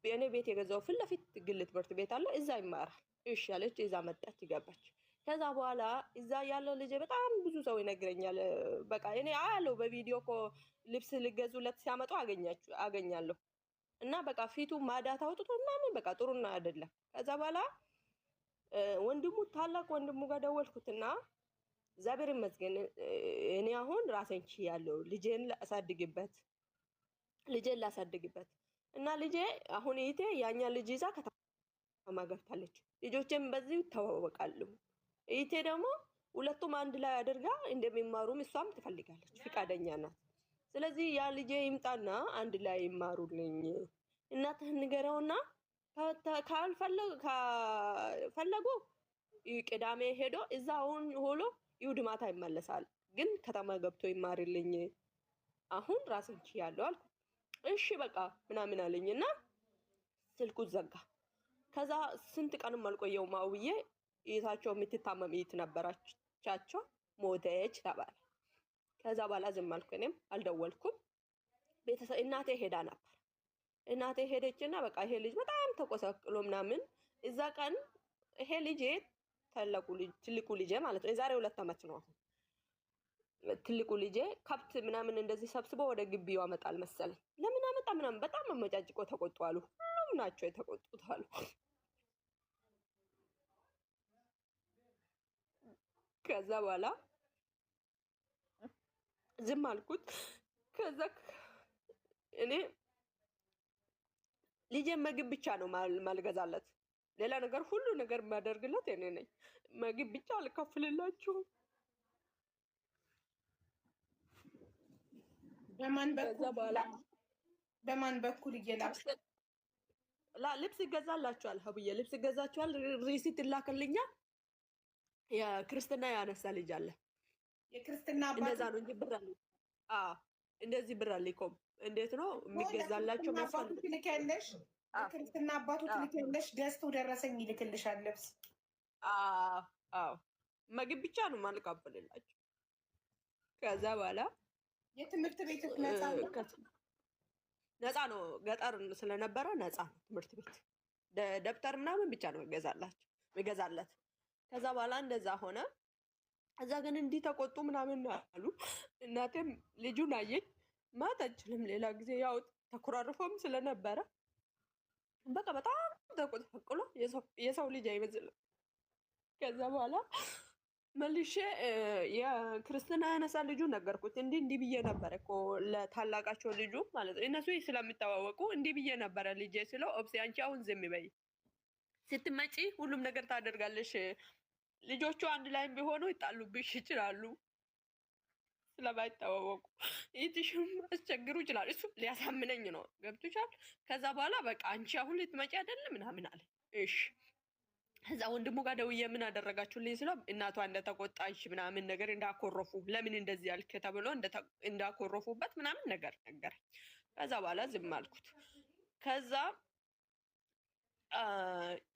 እኔ ቤት የገዛው ፊት ለፊት ግል ትምህርት ቤት አለ፣ እዛ ይማራል። እሺ አለች። እዛ መጣች ገባች። ከዛ በኋላ እዛ ያለው ልጄ በጣም ብዙ ሰው ይነግረኛል። በቃ እኔ አያለው በቪዲዮ እኮ ልብስ ልገዙለት ሲያመጡ አገኛለሁ። እና በቃ ፊቱ ማዳት አውጥቶ ምናምን በቃ ጥሩና አይደለም። ከዛ በኋላ ታላቅ ወንድሙ ጋር ደወልኩትና እግዚአብሔር ይመስገን እኔ አሁን ራሴን ችያለሁ ልጄን ላሳድግበት እና ልጄ አሁን ይቴ ያኛ ልጅ ይዛ ከተማ ገብታለች። ልጆቼም በዚህ ይተዋወቃሉ። ይቴ ደግሞ ሁለቱም አንድ ላይ አድርጋ እንደሚማሩም እሷም ትፈልጋለች፣ ፍቃደኛ ናት። ስለዚህ ያ ልጄ ይምጣና አንድ ላይ ይማሩልኝ። እናትህን ንገረውና ፈለጉ ቅዳሜ ሄዶ እዛውን ሆሎ ይሁድ ማታ ይመለሳል። ግን ከተማ ገብቶ ይማርልኝ። አሁን ራስን ችያለሁ አልኩ። እሺ በቃ ምናምን አለኝና ስልኩ ዘጋ። ከዛ ስንት ቀንም አልቆየውም አውዬ እህታቸው የምትታመም እህት ነበረቻቸው ሞተች ተባለ። ከዛ በኋላ ዝም አልኩ። እኔም አልደወልኩም። ቤተሰብ እናቴ ሄዳ ነበር። እናቴ ሄደችና በቃ ይሄ ልጅ በጣም ተቆሳቅሎ ምናምን እዛ ቀን ይሄ ልጅ ትልቁ ልጄ ማለት ነው የዛሬ 2 አመት ነው። ትልቁ ልጄ ከብት ምናምን እንደዚህ ሰብስቦ ወደ ግቢው አመጣል መሰለኝ። ለምን አመጣ ምናምን በጣም መመጫጭቆ ተቆጡ አሉ። ሁሉም ናቸው የተቆጡት አሉ። ከዛ በኋላ ዝም አልኩት። ከዛ እኔ ልጄ ምግብ ብቻ ነው ማልገዛለት፣ ሌላ ነገር ሁሉ ነገር ማደርግለት እኔ ነኝ። ምግብ ብቻ አልከፍልላችሁም። በማን በኩል እየላክ ልብስ ይገዛላችኋል? ሀብዬ ልብስ ይገዛችኋል። ሪሲት ይላክልኛል። የክርስትና ያነሳ ልጅ አለ። የክርስትና አባት እንደዛ ነው እንጂ ብር አለ። እንደዚህ ብር አልኮም። እንዴት ነው የሚገዛላቸው? አባቱ ትልኪያለሽ፣ የክርስትና አባቱ ትልኪያለሽ፣ ገዝቶ ደረሰኝ ይልክልሻል ልብስ። አዎ ምግብ ብቻ ነው ማልቀበልላቸው። ከዛ በኋላ የትምህርት ቤት ነፃ ነው። ገጠር ስለነበረ ነፃ ነው ትምህርት ቤት። ደብተር ምናምን ብቻ ነው ይገዛለት። ከዛ በኋላ እንደዛ ሆነ። እዛ ግን እንዲህ ተቆጡ ምናምን አሉ። እናቴም ልጁን አየኝ ማት አችልም። ሌላ ጊዜ ያው ተኮራርፎም ስለነበረ በቃ በጣም ተቆጥፈቅሎ የሰው ልጅ አይመስልም። ከዛ በኋላ መልሼ የክርስትና ያነሳ ልጁ ነገርኩት። እንዲህ ብዬ ነበረ እኮ ለታላቃቸው ልጁ ማለት ነው። እነሱ ስለሚተዋወቁ እንዲህ ብዬ ነበረ ልጄ ስለው፣ ኦብሴ አንቺ አሁን ዝም በይ፣ ስትመጪ ሁሉም ነገር ታደርጋለሽ። ልጆቹ አንድ ላይም ቢሆኑ ይጣሉብሽ ይችላሉ ስለማይተዋወቁ፣ ይትሽም አስቸግሩ ይችላል። እሱ ሊያሳምነኝ ነው። ገብቶሻል? ከዛ በኋላ በቃ አንቺ አሁን ልትመጪ አይደለም ምናምን አለ። እሺ ከዛ ወንድሙ ጋር ደውዬ ምን አደረጋችሁልኝ ስለው እናቷ እንደተቆጣች ምናምን ነገር እንዳኮረፉ፣ ለምን እንደዚህ ያልክ ተብሎ እንዳኮረፉበት ምናምን ነገር ነገረኝ። ከዛ በኋላ ዝም አልኩት። ከዛ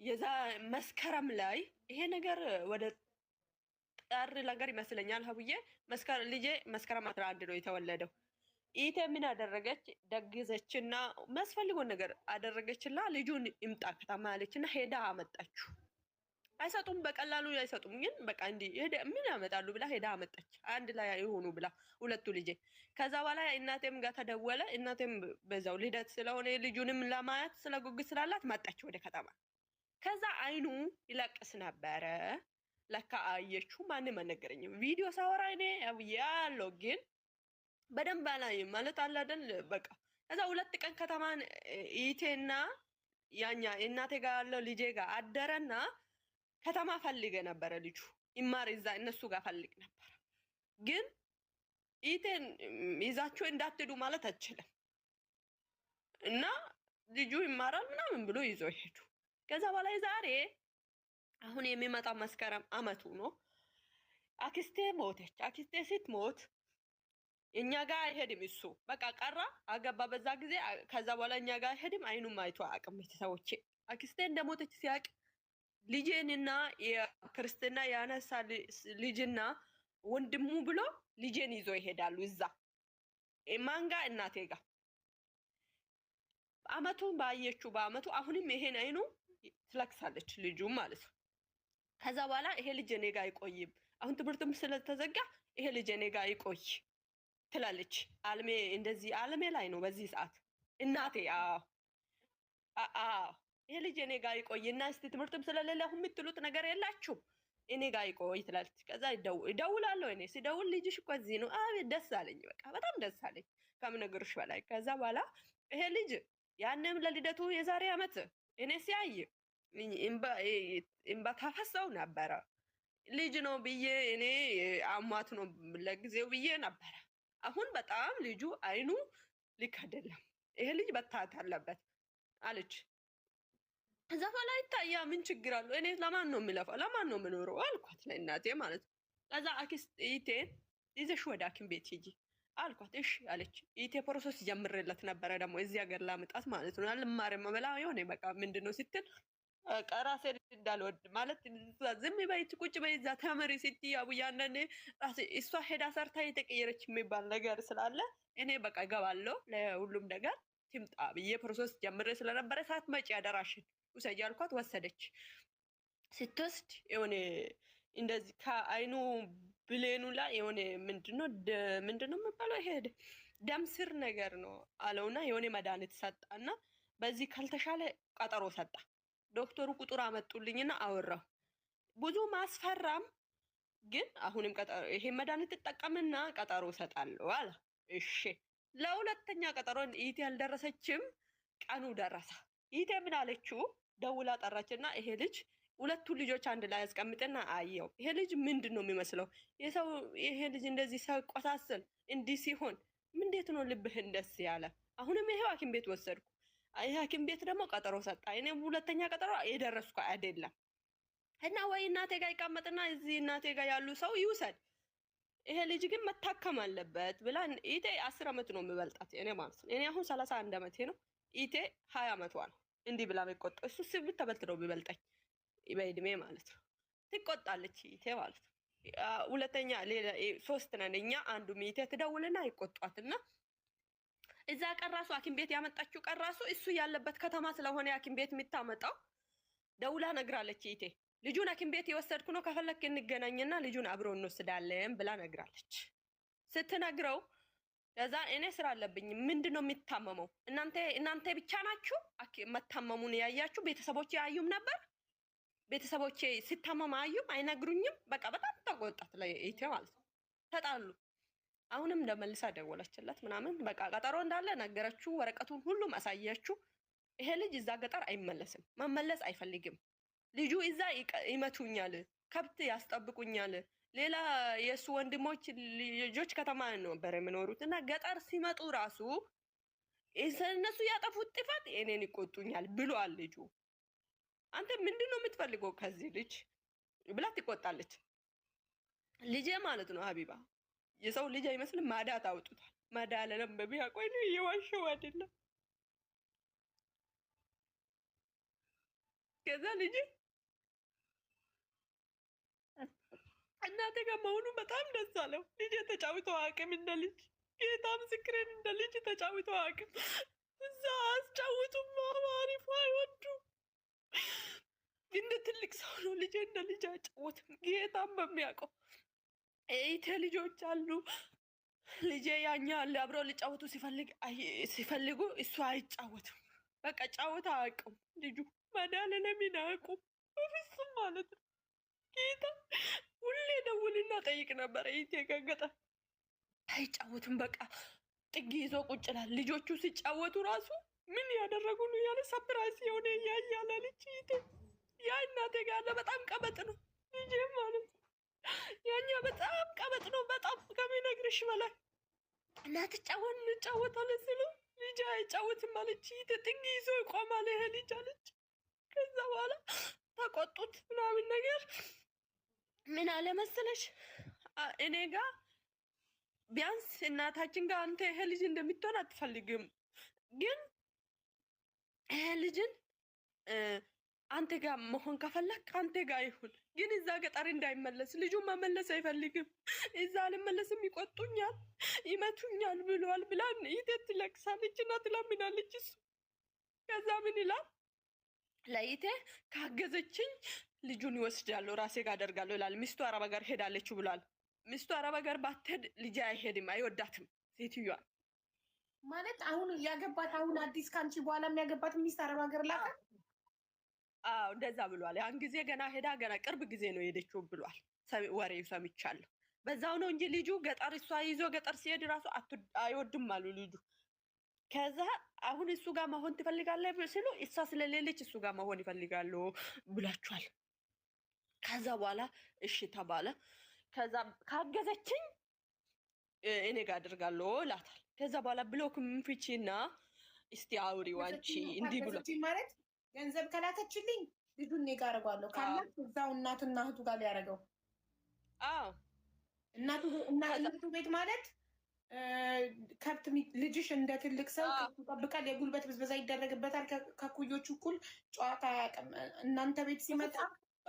የዛ መስከረም ላይ ይሄ ነገር ወደ ጥር ነገር ይመስለኛል ሀብዬ፣ ልጄ መስከረም 11 ነው የተወለደው። ኢቴ ምን አደረገች? ደግዘችና መስፈልጎን ነገር አደረገችና ልጁን ይምጣ ከተማ አለችና ሄዳ አመጣችሁ። አይሰጡም፣ በቀላሉ አይሰጡም። ግን በቃ እንዲህ ምን ያመጣሉ ብላ ሄዳ አመጣች። አንድ ላይ ይሆኑ ብላ ሁለቱ ልጄ። ከዛ በኋላ እናቴም ጋር ተደወለ። እናቴም በዛው ልደት ስለሆነ ልጁንም ለማየት ስለጉጉት ስላላት መጣች ወደ ከተማ። ከዛ አይኑ ይለቅስ ነበረ። ለካ አየችው። ማንም አልነገረኝም። ቪዲዮ ሳወራ እኔ ያለው ግን በደንብ አላየም ማለት አለ አይደል? በቃ ከዛ 2 ቀን ከተማን ኢቴና ያኛ እናቴ ጋር ያለው ልጄ ጋር አደረና ከተማ ፈልገ ነበረ ልጁ ይማር እዛ እነሱ ጋር ፈልግ ነበር። ግን ኢቴን ይዛችሁ እንዳትሄዱ ማለት አችልም እና ልጁ ይማራል ምናምን ብሎ ይዞ ይሄዱ። ከዛ በላይ ዛሬ አሁን የሚመጣው መስከረም አመቱ ነው። አክስቴ ሞተች። አክስቴ ስትሞት እኛ ጋር አይሄድም። እሱ በቃ ቀራ አገባ በዛ ጊዜ። ከዛ በኋላ እኛ ጋር አይሄድም። አይኑም አይቶ አቅም ቤተሰቦቼ አክስቴ እንደሞተች ሲያቅ ልጄንና የክርስትና ያነሳ ልጅና ወንድሙ ብሎ ልጄን ይዞ ይሄዳሉ። እዛ ማንጋ እናቴ ጋር አመቱን ባየችው በአመቱ አሁንም ይሄን አይኑ ትለክሳለች ልጁ ማለት ነው። ከዛ በኋላ ይሄ ልጅ እኔ ጋር አይቆይም፣ አሁን ትምህርትም ስለተዘጋ ይሄ ልጅ እኔ ጋር አይቆይ ትላለች። አልሜ እንደዚህ አልሜ ላይ ነው በዚህ ሰዓት እናቴ። ይሄ ልጅ እኔ ጋር ይቆይ እና እስቲ ትምህርትም ስለሌለ አሁን የምትሉት ነገር የላችሁ እኔ ጋር ይቆይ ትላለች። ከዛ ይደውላለሁ። እኔ ሲደውል ልጅሽ እኮ እዚህ ነው። አቤት ደስ አለኝ፣ በቃ በጣም ደስ አለኝ ከምነግርሽ በላይ። ከዛ በኋላ ይሄ ልጅ ያንም ለልደቱ የዛሬ አመት እኔ ሲያይ እምባ ካፈሰው ነበረ። ልጅ ነው ብዬ እኔ አሟት ነው ለጊዜው ብዬ ነበረ። አሁን በጣም ልጁ አይኑ ልክ አይደለም፣ ይሄ ልጅ መታየት አለበት አለች። ከዛ በኋላ ይታያ ምን ችግር አለው? እኔ ለማን ነው የምለፋው? ለማን ነው የምኖረው አልኳት፣ ለእናቴ ማለት ነው። ከዛ ኢቴን ይዘሽ ወደ ሐኪም ቤት ሂጂ አልኳት። እሺ አለች። ኢቴ ፕሮሰስ ጀምሬለት ነበረ ደግሞ እዚህ ሀገር ላምጣት ማለት ነው። አልማርም ብላ የሆነ በቃ ምንድን ነው ስትል ራሴ እንዳልወድ ማለት ዝም በይ ቁጭ በይ እዛ ተመሪ ስትይ አቡያ አንዳንዴ እሷ ሄዳ ሰርታ የተቀየረች የሚባል ነገር ስላለ እኔ በቃ እገባለሁ ለሁሉም ነገር ትምጣ ብዬ ፕሮሰስ ጀምሬ ስለነበረ ሳትመጪ አደራሽን ውሰጂ አልኳት። ወሰደች። ስትወስድ የሆነ እንደዚህ ከአይኑ ብሌኑ ላይ የሆነ ምንድነው የሚባለው ይሄ ደም ስር ነገር ነው አለውና የሆነ መድኃኒት ሰጣና በዚህ ካልተሻለ ቀጠሮ ሰጣ። ዶክተሩ ቁጥር አመጡልኝና አወራሁ። ብዙ ማስፈራም ግን አሁንም ቀጠሮ ይሄ መድኃኒት ትጠቀምና ቀጠሮ እሰጣለሁ አለ። እሺ ለሁለተኛ ቀጠሮ ኢቴ አልደረሰችም። ቀኑ ደረሰ። ኢቴ ምን አለችው? ደውላ ጠራችና ይሄ ልጅ ሁለቱ ልጆች አንድ ላይ ያስቀምጥና አየው። ይሄ ልጅ ምንድን ነው የሚመስለው? ይሄ ልጅ እንደዚህ ሰው ቆሳስል እንዲህ ሲሆን እንዴት ነው ልብህ እንደስ ያለ? አሁንም ይሄው ሐኪም ቤት ወሰድኩ። ይሄ ሐኪም ቤት ደግሞ ቀጠሮ ሰጣ። እኔ ሁለተኛ ቀጠሮ የደረስኩ አይደለም እና ወይ እናቴ ጋር ይቀመጥና እዚህ እናቴ ጋር ያሉ ሰው ይውሰድ፣ ይሄ ልጅ ግን መታከም አለበት ብላ ኢቴ 10 ዓመት ነው የሚበልጣት እኔ ማለት ነው። እኔ አሁን 31 ዓመቴ ነው። ኢቴ 20 ዓመቷ ነው። እንዲህ ብላ የሚቆጣው እሱ ስብት ተበልት ነው የሚበልጠኝ በእድሜ ማለት ነው። ትቆጣለች ኢቴ ማለት ነው። ሁለተኛ ሌላ 3 ነን እኛ። አንዱ ኢቴ ትደውልና ይቆጧትና እዛ ቀራሱ ሐኪም ቤት ያመጣችው ቀራሱ እሱ ያለበት ከተማ ስለሆነ ሐኪም ቤት የምታመጣው ደውላ ነግራለች ኢቴ ልጁን ሐኪም ቤት የወሰድኩ ነው ከፈለክ እንገናኝና ልጁን አብሮ እንወስዳለን ብላ ነግራለች። ስትነግረው ለዛ እኔ ስራ አለብኝ ምንድነው የሚታመመው? እናንተ ብቻ ናችሁ መታመሙን ያያችሁ? ቤተሰቦቼ አዩም ነበር? ቤተሰቦቼ ሲታመም አዩም አይነግሩኝም? በቃ በጣም ተቆጣት ላይ ኢቴ ማለት ነው። ተጣሉ። አሁንም እንደመልሳ ደወለችለት ምናምን በቃ ቀጠሮ እንዳለ ነገረችው። ወረቀቱን ሁሉም አሳያችሁ። ይሄ ልጅ እዛ ገጠር አይመለስም፣ መመለስ አይፈልግም። ልጁ እዛ ይመቱኛል፣ ከብት ያስጠብቁኛል። ሌላ የእሱ ወንድሞች ልጆች ከተማ ነበር የሚኖሩት እና ገጠር ሲመጡ ራሱ እነሱ ያጠፉት ጥፋት እኔን ይቆጡኛል ብሏል ልጁ። አንተ ምንድን ነው የምትፈልገው ከዚህ ልጅ ብላ ትቆጣለች። ልጄ ማለት ነው ሀቢባ የሰው ልጅ አይመስልም። ማዳት አውጡታል። ማዳለለም በቢያቆይ ነው እየዋሸው አይደለም። ከዛ ልጅ እናቴ ጋር መሆኑ በጣም ደስ አለው። ልጅ ተጫውተው አቅም እንደ ልጅ ጌታ ምስክሬን እንደ ልጅ ተጫውተው አቅም እዛ አስጫውቱም አሪፍ አይወዱ እንደ ትልቅ ሰው ነው። ልጅ እንደ ልጅ አጫወትም ጌታም በሚያውቀው ኢቴ ልጆች አሉ። ልጄ ያኛ አለ አብረው ሊጫወቱ ሲፈልጉ እሱ አይጫወትም። በቃ ጫወታ አያውቅም ልጁ። መድኃኒዓለም አያውቁም በፍጹም ማለት ነው። ጌታ ሁሌ ደውልና ጠይቅ ነበር። ኢቴ ገገጠ አይጫወትም። በቃ ጥግ ይዞ ቁጭ ይላል። ልጆቹ ሲጫወቱ ራሱ ምን ያደረጉ ነው ያለ ሰፕራይዝ የሆነ ያያለ ልጅ ኢቴ ያ እናቴ ጋር ያለ በጣም ቀበጥ ነው ልጄ ማለት ነው። ያኛ በጣም ቀበጥ ነው። በጣም ከሚነግርሽ በላይ እናት እንጫወታለን ስሉ ልጅ አይጫወትም አለች። ጥግ ይዞ ይቆማል ይሄ ልጅ አለች። ከዛ በኋላ ተቆጡት ምናምን ነገር ምን አለ መሰለሽ እኔ ጋር ቢያንስ እናታችን ጋር አንተ ይሄ ልጅ እንደምትሆን አትፈልግም፣ ግን ይሄ ልጅን አንተ ጋር መሆን ከፈለክ አንተ ጋር ይሁን፣ ግን እዛ ገጠር እንዳይመለስ ልጁን መመለስ አይፈልግም። እዛ አልመለስም ይቆጡኛል፣ ይመቱኛል ብሏል ብላ ኢቴት ትለቅሳለች እና ትለምናለች። እሱ ከዛ ምን ይላል ለኢቴ ካገዘችኝ ልጁን ይወስዳለሁ ራሴ ጋር አደርጋለሁ ይላል። ሚስቱ አረብ ሀገር ሄዳለች ብሏል። ሚስቱ አረብ ሀገር ባትሄድ ልጅ አይሄድም፣ አይወዳትም ሴትዮዋ ማለት አሁን ያገባት አሁን አዲስ ካንቺ በኋላ የሚያገባት ሚስት አረብ ሀገር ላካ። አዎ እንደዛ ብሏል። ያን ጊዜ ገና ሄዳ ገና ቅርብ ጊዜ ነው የሄደችው ብሏል። ወሬው ሰምቻለሁ። በዛው ነው እንጂ ልጁ ገጠር እሷ ይዞ ገጠር ሲሄድ ራሱ አይወድም አሉ ልጁ። ከዛ አሁን እሱ ጋር መሆን ትፈልጋለህ ሲሉ እሷ ስለሌለች እሱ ጋር መሆን ይፈልጋሉ ብላችኋል። ከዛ በኋላ እሺ ተባለ። ከዛ ካገዘችኝ እኔ ጋር አድርጋለሁ እላታል። ከዛ በኋላ ብሎክ ምንፍቺና እስቲ አውሪው አንቺ እንዲህ ብሎ ማለት ገንዘብ ከላከችልኝ ልጁን እኔ ጋር አደርጋለሁ ካላት እዛው እናትና እህቱ ጋር ሊያደርገው። አዎ እናቱ ቤት ማለት ከብት ልጅሽ እንደ ትልቅ ሰው ይጠብቃል። የጉልበት ብዝበዛ ይደረግበታል። ከኩዮቹ እኩል ጨዋታ አያውቅም። እናንተ ቤት ሲመጣ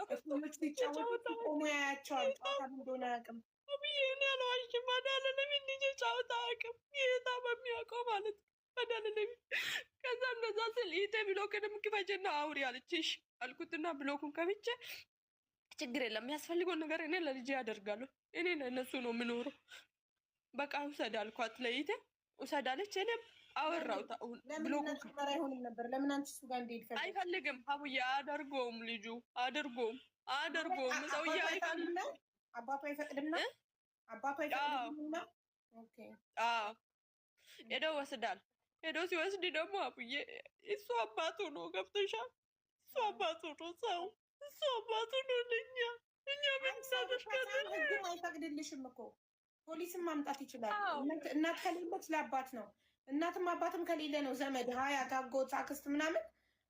እኩዮቹ ሲጫወቱ ቆሞ ያያቸዋል። ጨዋታ እንደሆነ አያውቅም። ብዬን ያለዋሽ መድኃኒዓለም ልጅ ጨዋታ አያውቅም። ጌታ በሚያውቀው ማለት ነው መድኃኒዓለም። ከዛ እነዛ ስል ኢቴ ብሎክንም ክፈችና አውሪ አለችሽ አልኩትና ብሎኩን ከፍቼ ችግር የለም የሚያስፈልገውን ነገር እኔ ለልጄ ያደርጋለሁ። እኔ ለእነሱ ነው የምኖረው። በቃ ውሰድ አልኳት። ለኢቴ ውሰድ አለች። እኔም አወራሁት። አሁን ብሎኩን አይሆንም ነበር። ለምን አንቺ እሱ ጋር እንዴት ፈልግ አይፈልግም። ሀቡዬ አደርገውም ልጁ አደርገውም ሰውዬ አይፈልግም። አባቷ አይፈቅድምና አባቷ አይፈቅድምና ኦኬ ሄዶ ወስዳል። ሄዶ ሲወስድ ደግሞ አቡዬ እሱ አባቱ ነው። ገብቶሻል? እሱ አባቱ ነው። ሰው እሱ አባቱ ነው። እኛ ምን ሳደርጋለን? ህጉም አይፈቅድልሽም እኮ ፖሊስም ማምጣት ይችላል። እናት ከሌለች ለአባት ነው። እናትም አባትም ከሌለ ነው ዘመድ ሀያት፣ አጎት፣ አክስት ምናምን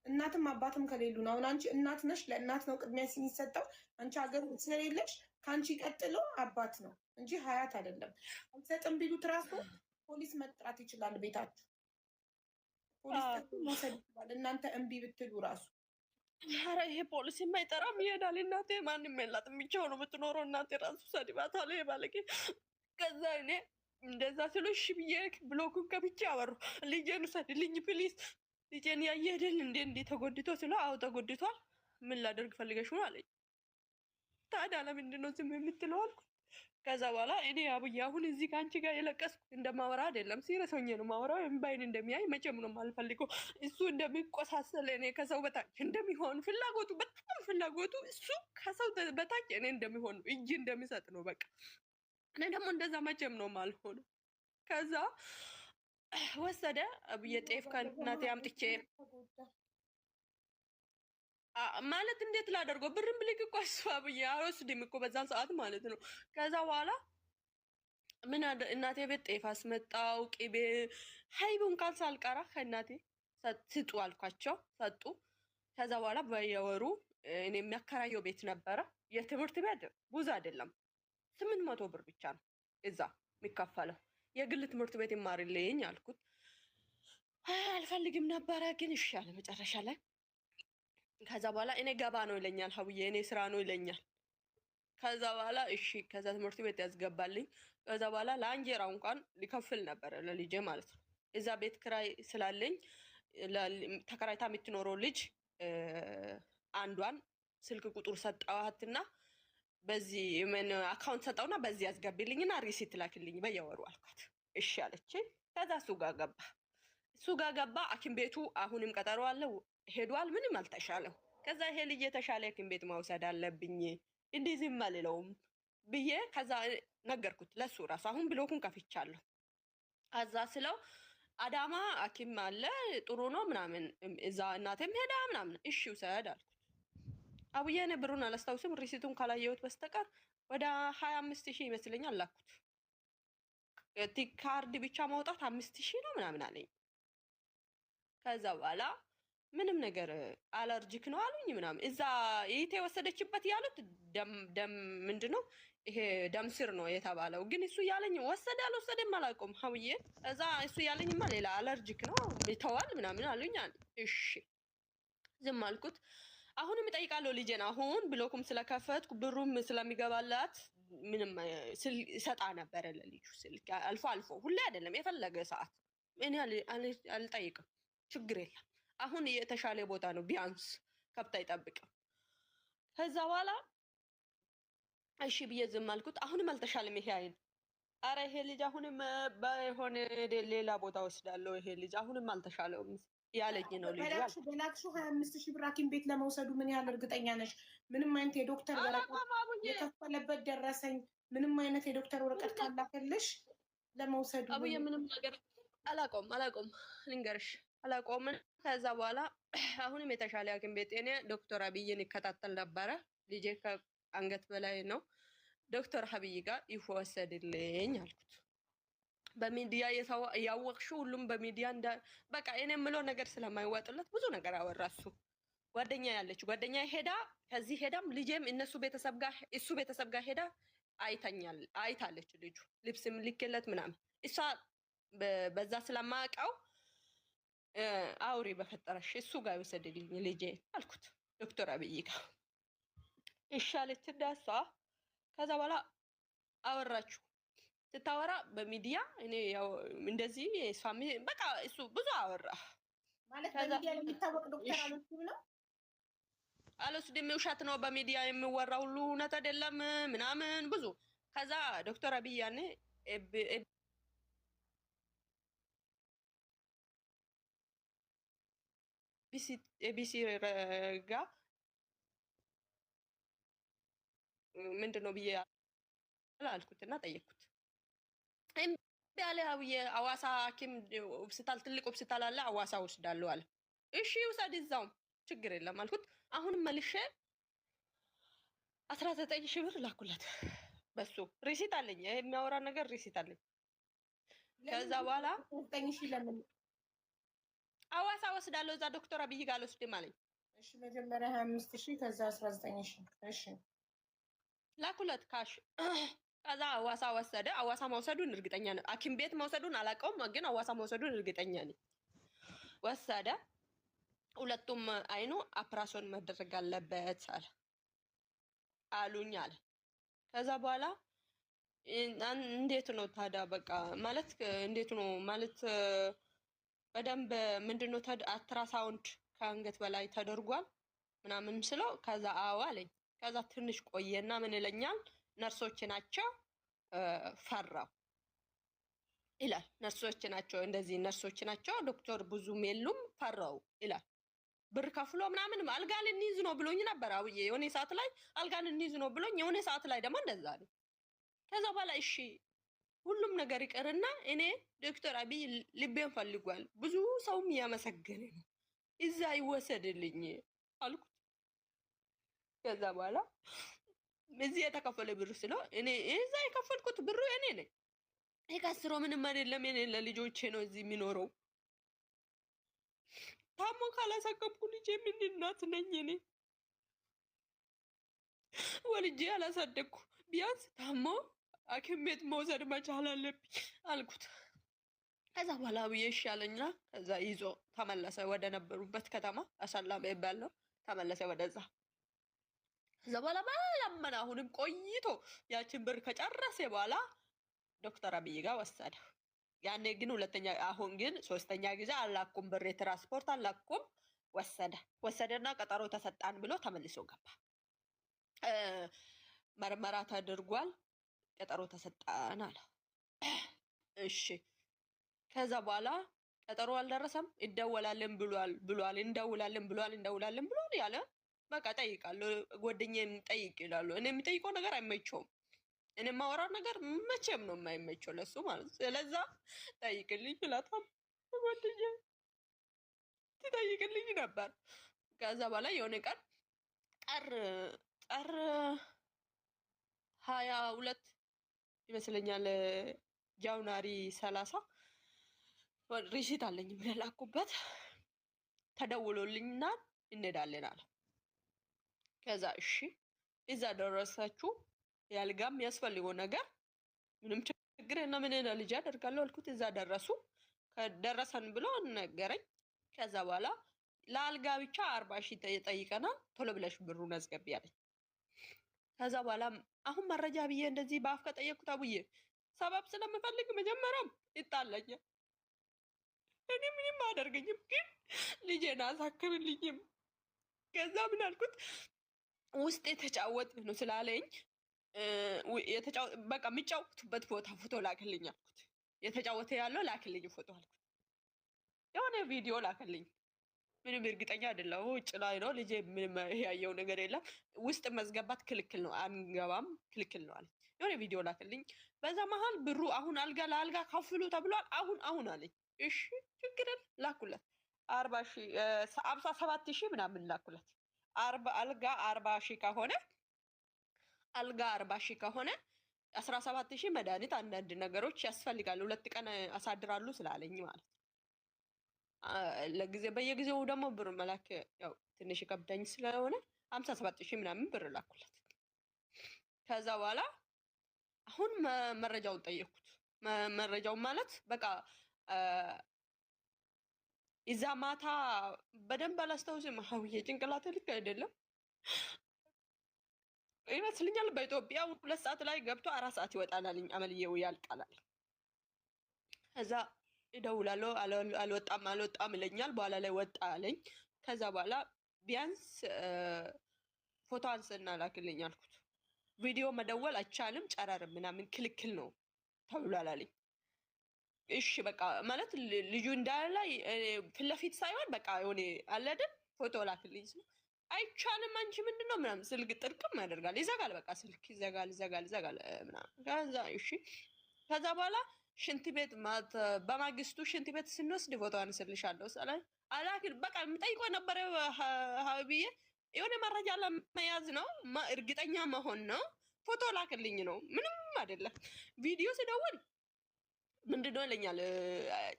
እናትም አባትም ከሌሉ ነው። አሁን አንቺ እናት ነሽ፣ ለእናት ነው ቅድሚያ የሚሰጠው። አንቺ ሀገር ስለሌለሽ ከአንቺ ቀጥሎ አባት ነው እንጂ ሀያት አይደለም። አልሰጥም ቢሉት ራሱ ፖሊስ መጥራት ይችላል። ቤታችሁ ፖሊስ መውሰድ ይችላል። እናንተ እምቢ ብትሉ ራሱ ኧረ ይሄ ፖሊስ የማይጠራም ይሄዳል። እናቴ ማንም የላትም ብቻው ነው የምትኖረው። እናቴ ራሱ ሰድባታለሁ የባለጌ። ከዛ እኔ እንደዛ ስሎ እሺ ብዬ ብሎኩን ከብቼ አወሩ። ልጄን ውሰድልኝ ፕሊዝ፣ ልጄን ያየህድል እንዴ ተጎድቶ ስለ አዎ ተጎድቷል። ምን ላደርግ ፈልገሽ ነው አለኝ። ታዲያ ለምንድን ነው ዝም የምትለው አልኩት። ከዛ በኋላ እኔ አቡዬ አሁን እዚህ ከአንቺ ጋር የለቀስኩ እንደማወራ አይደለም፣ ሲሪየስ ሆኜ ነው ማወራው። እምባይን እንደሚያይ መቼም ነው የማልፈልገው። እሱ እንደሚቆሳሰል እኔ ከሰው በታች እንደሚሆን ፍላጎቱ፣ በጣም ፍላጎቱ እሱ ከሰው በታች እኔ እንደሚሆን ነው፣ እጅ እንደሚሰጥ ነው በቃ። እኔ ደግሞ እንደዛ መቼም ነው የማልሆነው። ከዛ ወሰደ አቡዬ ጤፍ ከእናቴ አምጥቼ ማለት እንዴት ላደርገው? ብርን ብልክ እኮ እሱ አቡዬ አልወስድም እኮ በዛን ሰዓት ማለት ነው። ከዛ በኋላ ምን እናቴ ቤት ጤፍ አስመጣው፣ ቅቤ ሀይቡን ቃል ሳልቀራ ከእናቴ ስጡ አልኳቸው፣ ሰጡ። ከዛ በኋላ በየወሩ እኔ የሚያከራየው ቤት ነበረ። የትምህርት ቤት ብዙ አይደለም፣ 800 ብር ብቻ ነው እዛ የሚከፈለው። የግል ትምህርት ቤት ይማርልኝ አልኩት። አልፈልግም ነበረ ግን እሺ አለ መጨረሻ ላይ። ከዛ በኋላ እኔ ገባ ነው ይለኛል ሀቡዬ፣ እኔ ስራ ነው ይለኛል። ከዛ በኋላ እሺ፣ ከዛ ትምህርት ቤት ያስገባልኝ። ከዛ በኋላ ለአንጀራው እንኳን ሊከፍል ነበረ ለልጄ ማለት ነው። እዛ ቤት ክራይ ስላለኝ ተከራይታ የምትኖረው ልጅ አንዷን ስልክ ቁጥር ሰጠዋትና በዚህ ምን አካውንት ሰጠውና በዚህ ያስገቢልኝና ሪሲት ላክልኝ በየወሩ አልኳት። እሺ አለችኝ። ከዛ እሱ ጋር ገባ። ሐኪም ቤቱ አሁንም ቀጠሮ አለው ሄዷል። ምንም አልተሻለው። ከዛ ይሄ ልጅ የተሻለ ሐኪም ቤት መውሰድ አለብኝ እንዲህ ዝም አልለውም ብዬ ከዛ ነገርኩት ለሱ ራሱ። አሁን ብሎኩን ከፍቻለሁ። ከዛ ስለው አዳማ ሐኪም አለ ጥሩ ነው ምናምን፣ እዛ እናቴም ሄዳ ምናምን። እሺ ውሰድ አልኩት። አቡዬ እኔ ብሩን አላስታውስም፣ ሪሲቱን ካላየሁት በስተቀር ወደ 25,000 ይመስለኛል ላኩት። ካርድ ብቻ ማውጣት 5,000 ነው ምናምን አለኝ። ከዛ በኋላ ምንም ነገር አለርጂክ ነው አሉኝ ምናምን። እዛ ይሄ የወሰደችበት ያሉት ደም ምንድነው ይሄ ደም ስር ነው የተባለው። ግን እሱ ያለኝ ወሰደ አልወሰደም አላውቅም ሀውዬ። እዛ እሱ ያለኝማ ሌላ አለርጂክ ነው ይተዋል ምናምን አሉኝ። እሺ ዝም አልኩት። አሁንም እጠይቃለሁ ልጄን። አሁን ብሎኩም ስለከፈትኩ ብሩም ስለሚገባላት ምንም ሰጣ ነበረ ለልጁ ስልክ አልፎ አልፎ፣ ሁሌ አይደለም የፈለገ ሰዓት። እኔ አልጠይቅም፣ ችግር የለም። አሁን የተሻለ ቦታ ነው፣ ቢያንስ ከብት አይጠብቅም። ከዛ በኋላ እሺ ብዬ ዝም አልኩት። አሁንም አልተሻለም ይሄ አይን። አረ ይሄ ልጅ አሁንም በሆነ ሌላ ቦታ ወስዳለሁ፣ ይሄ ልጅ አሁንም አልተሻለውም ያለኝ ነው ልጅ። በላክሹ 25,000 ብር ሐኪም ቤት ለመውሰዱ ምን ያህል እርግጠኛ ነሽ? ምንም አይነት የዶክተር ወረቀት የከፈለበት ደረሰኝ፣ ምንም አይነት የዶክተር ወረቀት ካላፈልሽ ለመውሰዱ አቡዬ ምንም ነገር አላቆም ልንገርሽ አላቆም። ከዛ በኋላ አሁንም የተሻለ ሐኪም ቤት እኔ ዶክተር አብይን ይከታተል ነበረ። ልጄ ከአንገት በላይ ነው። ዶክተር አብይ ጋር ይወሰድልኝ አልኩት። በሚዲያ ያወቅሽው ሁሉም በሚዲያ በቃ እኔ የምለው ነገር ስለማይዋጥለት ብዙ ነገር አወራሱ። ጓደኛ ያለችው ጓደኛ ሄዳ ከዚህ ሄዳም ልጄም እነሱ ቤተሰብ ጋር እሱ ቤተሰብ ጋር ሄዳ አይታለች። ልጁ ልብስም ልክለት ምናምን እሷ በዛ ስለማውቀው አውሪ በፈጠረሽ እሱ ጋር ይወሰድልኝ ልጄ አልኩት ዶክተር አብይ ጋር። ይሻለች እንዳሷ። ከዛ በኋላ አወራችሁ። ስታወራ በሚዲያ እኔ ያው እንደዚህ ፋሚ በቃ እሱ ብዙ አወራ ማለት በሚዲያ የሚታወቅ ዶክተር አልወስድም፣ ውሸት ነው በሚዲያ የሚወራ ሁሉ እውነት አይደለም ምናምን ብዙ። ከዛ ዶክተር አብይ ያኔ ኤቢሲ ጋ ምንድን ነው ብዬ አልኩትና ጠየቅኩት። እምቢ አለ ሀብዬ። አዋሳ ሐኪም ሆስፒታል፣ ትልቅ ሆስፒታል አለ አዋሳ ወስዳለሁ አለ። እሺ ውሰድ እዛውም ችግር የለም አልኩት። አሁንም መልሼ 19,000 ብር ላኩለት። በሱ ሪሲት አለኝ፣ የሚያወራ ነገር ሪሲት አለኝ። ከዛ በኋላ አዋሳ ወስዳለሁ እዛ ዶክተር አብይ ጋር አልወስድም አለኝ። እሺ መጀመሪያ 25,000 ከዛ 19,000 እሺ ላኩለት ካሽ። ከዛ አዋሳ ወሰደ። አዋሳ መውሰዱን እርግጠኛ ነኝ። ሐኪም ቤት መውሰዱን አላውቀውም፣ ግን አዋሳ መውሰዱን እርግጠኛ ነኝ። ወሰደ። ሁለቱም አይኑ ኦፕራሲዮን መደረግ አለበት አሉኝ አለ። ከዛ በኋላ እንዴት ነው ታዲያ? በቃ ማለት እንዴት ነው ማለት በደንብ ምንድነው አልትራሳውንድ ከአንገት በላይ ተደርጓል ምናምን ስለው፣ ከዛ አዎ አለኝ። ከዛ ትንሽ ቆየና ምን ይለኛል፣ ነርሶች ናቸው ፈራው ይላል። ነርሶች ናቸው እንደዚህ ነርሶች ናቸው፣ ዶክተር ብዙም የሉም ፈራው ይላል። ብር ከፍሎ ምናምን አልጋ ልንይዝ ነው ብሎኝ ነበር አብዬ። የሆነ ሰዓት ላይ አልጋ ልንይዝ ነው ብሎኝ፣ የሆነ ሰዓት ላይ ደግሞ እንደዛ ነው። ከዛ በኋላ እሺ ሁሉም ነገር ይቀርና እኔ ዶክተር አብይ ልቤን ፈልጓል፣ ብዙ ሰውም እያመሰገነ ነው፣ እዛ ይወሰድልኝ አልኩት። ከዛ በኋላ እዚህ የተከፈለ ብር ስለው እኔ እዛ የከፈልኩት ብሩ እኔ ነኝ፣ የከስሮ ምንም አይደለም፣ እኔ ለልጆቼ ነው እዚህ የሚኖረው። ታሞ ካላሳከምኩ ልጄ ምን እናት ነኝ እኔ? ወልጄ አላሳደግኩ፣ ቢያንስ ታሞ ሐኪም ቤት መውሰድ መቻል አለብኝ አልኩት። ከዛ በኋላ ብዬ ይሻለኝና ከዛ ይዞ ተመለሰ ወደ ነበሩበት ከተማ አሳላ የሚባል ነው። ተመለሰ ወደዛ። ከዛ በኋላ ባላመና አሁንም ቆይቶ ያችን ብር ከጨረሰ በኋላ ዶክተር አብይ ጋር ወሰደ። ያኔ ግን ሁለተኛ፣ አሁን ግን ሶስተኛ ጊዜ አላኩም፣ ብር የትራንስፖርት አላኩም። ወሰደና ቀጠሮ ተሰጣን ብሎ ተመልሶ ገባ። ምርመራ ተደርጓል፣ ቀጠሮ ተሰጣን አለ። እሺ ከዛ በኋላ ቀጠሮ አልደረሰም፣ ይደወላልን ብሏል፣ እንደውላለን ብሏል ያለ። በቃ ጠይቃለሁ፣ ጓደኛዬም ጠይቅ ይላሉ። እኔ የሚጠይቀው ነገር አይመቸውም፣ እኔ የማወራው ነገር መቼም ነው የማይመቸው ለሱ ማለት ነው። ስለዛ ጠይቅልኝ ይላታል ጓደኛዬ፣ ትጠይቅልኝ ነበር። ከዛ በኋላ የሆነ ቀን ጥር 22 ይመስለኛል ጃንዋሪ 30 ሪሲት አለኝ ብለህ ላኩበት። ተደውሎልኝና እንሄዳለን አለ። ከዛ እሺ እዛ ደረሳችሁ፣ ያልጋም የሚያስፈልገው ነገር ምንም ችግር እና ምን ልጅ አደርጋለሁ አልኩት። እዛ ደረሱ። ከደረሰን ብሎ ነገረኝ። ከዛ በኋላ ለአልጋ ብቻ 40,000 ጠይቀናል፣ ቶሎ ብለሽ ብሩን አስገቢ አለኝ። ከዛ በኋላ አሁን መረጃ ብዬ እንደዚህ በአፍ ከጠየቅኩት አቡዬ ሰበብ ስለምፈልግ መጀመሪያም ይጣላኛል። እኔ ምንም አያደርገኝም፣ ግን ልጄን አሳክምልኝም። ከዛ ምን አልኩት፣ ውስጥ የተጫወት ነው ስላለኝ በቃ የሚጫወቱበት ቦታ ፎቶ ላክልኝ አልኩት። የተጫወተ ያለው ላክልኝ ፎቶ አልኩት። የሆነ ቪዲዮ ላክልኝ። ምንም እርግጠኛ አይደለም፣ ውጭ ላይ ነው ልጄ፣ ምንም ያየው ነገር የለም። ውስጥ መዝገባት ክልክል ነው፣ አንገባም ክልክል ነው አለኝ። የሆነ ቪዲዮ ላክልኝ። በዛ መሀል ብሩ አሁን አልጋ ለአልጋ ከፍሉ ተብሏል፣ አሁን አለኝ። እሺ ችግር ላኩለት። 57,000 ምናምን ላኩለት። አልጋ 40,000 ከሆነ አልጋ 40,000 ከሆነ 17,000 መድኃኒት፣ አንዳንድ ነገሮች ያስፈልጋሉ። 2 ቀን አሳድራሉ ስላለኝ ማለት ነው። ለጊዜ በየጊዜው ደግሞ ብር መላክ ያው ትንሽ ከብዳኝ ስለሆነ 57,000 ምናምን ብር ላኩለት። ከዛ በኋላ አሁን መረጃውን ጠየኩት። መረጃውን ማለት በቃ እዛ ማታ በደንብ አላስታውስም። ሀውዬ ጭንቅላት ልክ አይደለም ይመስልኛል። በኢትዮጵያ 2 ሰዓት ላይ ገብቶ 4 ሰዓት ይወጣል አለኝ። አመልዬው ያልቃል አለኝ። ከዛ እደውላለሁ፣ አልወጣም ይለኛል። በኋላ ላይ ወጣ አለኝ። ከዛ በኋላ ቢያንስ ፎቶ አንስና ላክልኝ አልኩት። ቪዲዮ መደወል አይቻልም፣ ጨረር ምናምን ክልክል ነው ተብሏል አለኝ። እሺ በቃ ማለት ልጁ እንዳለ ፊት ለፊት ሳይሆን በቃ የሆነ አለ አይደል ፎቶ ላክልኝ ስለ አይቻልም አንቺ ምንድነው ምናምን ስልክ ጥርቅም ያደርጋል፣ ይዘጋል፣ በቃ ስልክ ይዘጋል ምናምን። ከዛ እሺ ከዛ በኋላ ሽንት ቤት በማግስቱ ሽንት ቤት ስንወስድ ፎቶ አንስልሻለሁ ስላል አላክል በቃ የምጠይቀው ነበረ ሀብዬ የሆነ መረጃ ለመያዝ ነው፣ እርግጠኛ መሆን ነው። ፎቶ ላክልኝ ነው፣ ምንም አይደለም። ቪዲዮ ስደውል ምንድነው ይለኛል፣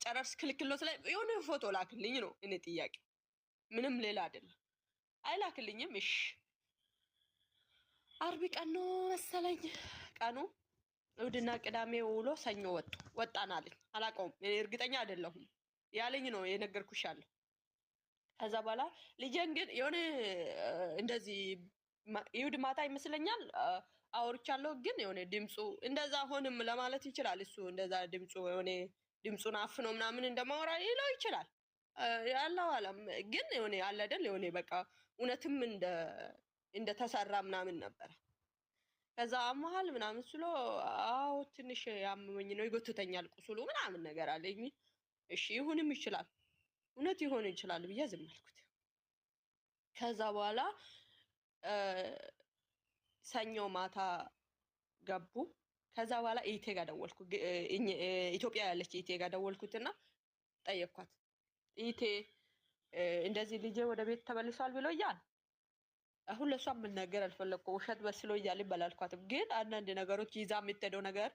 ጨረርስ ክልክል ነው ስለ የሆነ ፎቶ ላክልኝ ነው እኔ ጥያቄ፣ ምንም ሌላ አይደለም። አይላክልኝም። እሺ አርብ ቀን ነው መሰለኝ ቀኑ፣ እሑድና ቅዳሜ ውሎ ሰኞ ወጣን አለኝ። አላውቀውም፣ እርግጠኛ አይደለሁም ያለኝ ነው የነገርኩሻለሁ። ከዛ በኋላ ልጄን ግን የሆነ እንደዚህ ይሁድ ማታ ይመስለኛል አውርቻለሁ፣ ግን የሆነ ድምፁ እንደዛ ሆንም ለማለት ይችላል። እሱ እንደዛ ድምፁ የሆነ ድምፁን አፍኖ ምናምን እንደማወራ ይለው ይችላል ያለው አለም። ግን የሆነ አለ አይደል የሆነ በቃ እውነትም እንደተሰራ ምናምን ነበረ። ከዛ አመሃል ምናምን ስሎ አዎ ትንሽ ያመመኝ ነው ይጎትተኛል ቁስሉ ምናምን ነገር አለኝ። እሺ ይሁንም ይችላል እውነት ይሆን ይችላል ብዬ ዝም አልኩት። ከዛ በኋላ ሰኞ ማታ ገቡ። ከዛ በኋላ ኢቴ ጋር ደወልኩ፣ ኢትዮጵያ ያለች ኢቴ ጋር ደወልኩትና ጠየኳት። ኢቴ እንደዚህ ልጄ ወደ ቤት ተመልሷል ብሎኛል። አሁን ለሷ ምን ነገር አልፈለኩ፣ ውሸት በስሎኛል ይበላልኳትም። ግን አንዳንድ ነገሮች ይዛ የምትሄደው ነገር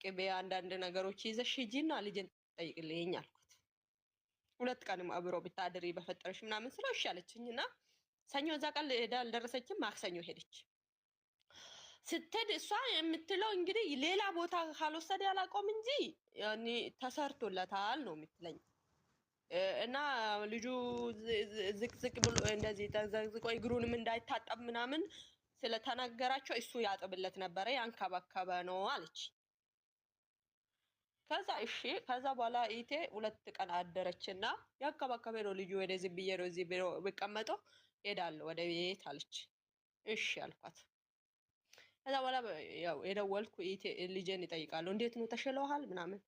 ቅቤ፣ አንዳንድ ነገሮች ይዘሽ ሂጂና ልጄን ጠይቅልኝ አልኳት። 2 ቀንም አብሮ ብታድሪ በፈጠረሽ ምናምን ስለው እሺ አለችኝና ሰኞ እዛ ቀን ሄዳ አልደረሰችም። ማክሰኞ ሄደች። ስትሄድ እሷ የምትለው እንግዲህ ሌላ ቦታ ካልወሰደ ያላቆም እንጂ ያኔ ተሰርቶለታል ነው የምትለኝ። እና ልጁ ዝቅዝቅ ብሎ እንደዚህ ተዘቅዝቆ እግሩንም እንዳይታጠብ ምናምን ስለተናገራቸው እሱ ያጥብለት ነበረ፣ ያንከባከበ ነው አለች። ከዛ እሺ ከዛ በኋላ ኢቴ 2 ቀን አደረችና ያንከባከበ ነው ልጁ ወደዚህ ብዬ ነው እዚህ ቢሮ ብቀመጠው ሄዳለሁ ወደ ቤት አለች። እሺ አልኳት። ከዛ በኋላ ያው የደወልኩ ልጄን ይጠይቃለሁ፣ እንዴት ነው ተሽለዋል ምናምን።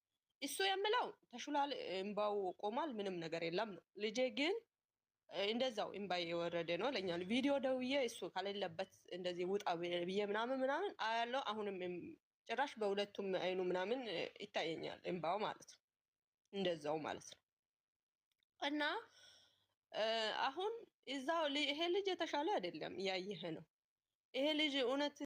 እሱ የምለው ተሽሏል፣ እምባው ቆሟል፣ ምንም ነገር የለም ነው። ልጄ ግን እንደዛው እምባዬ የወረደ ነው ለኛል። ቪዲዮ ደውዬ እሱ ከሌለበት እንደዚህ ውጣ ብዬ ምናምን አያለው። አሁንም ጭራሽ በሁለቱም አይኑ ምናምን ይታየኛል እምባው ማለት ነው፣ እንደዛው ማለት ነው። እና አሁን እዛው ይሄ ልጅ የተሻለ አይደለም፣ እያየህ ነው። ይሄ ልጅ እውነት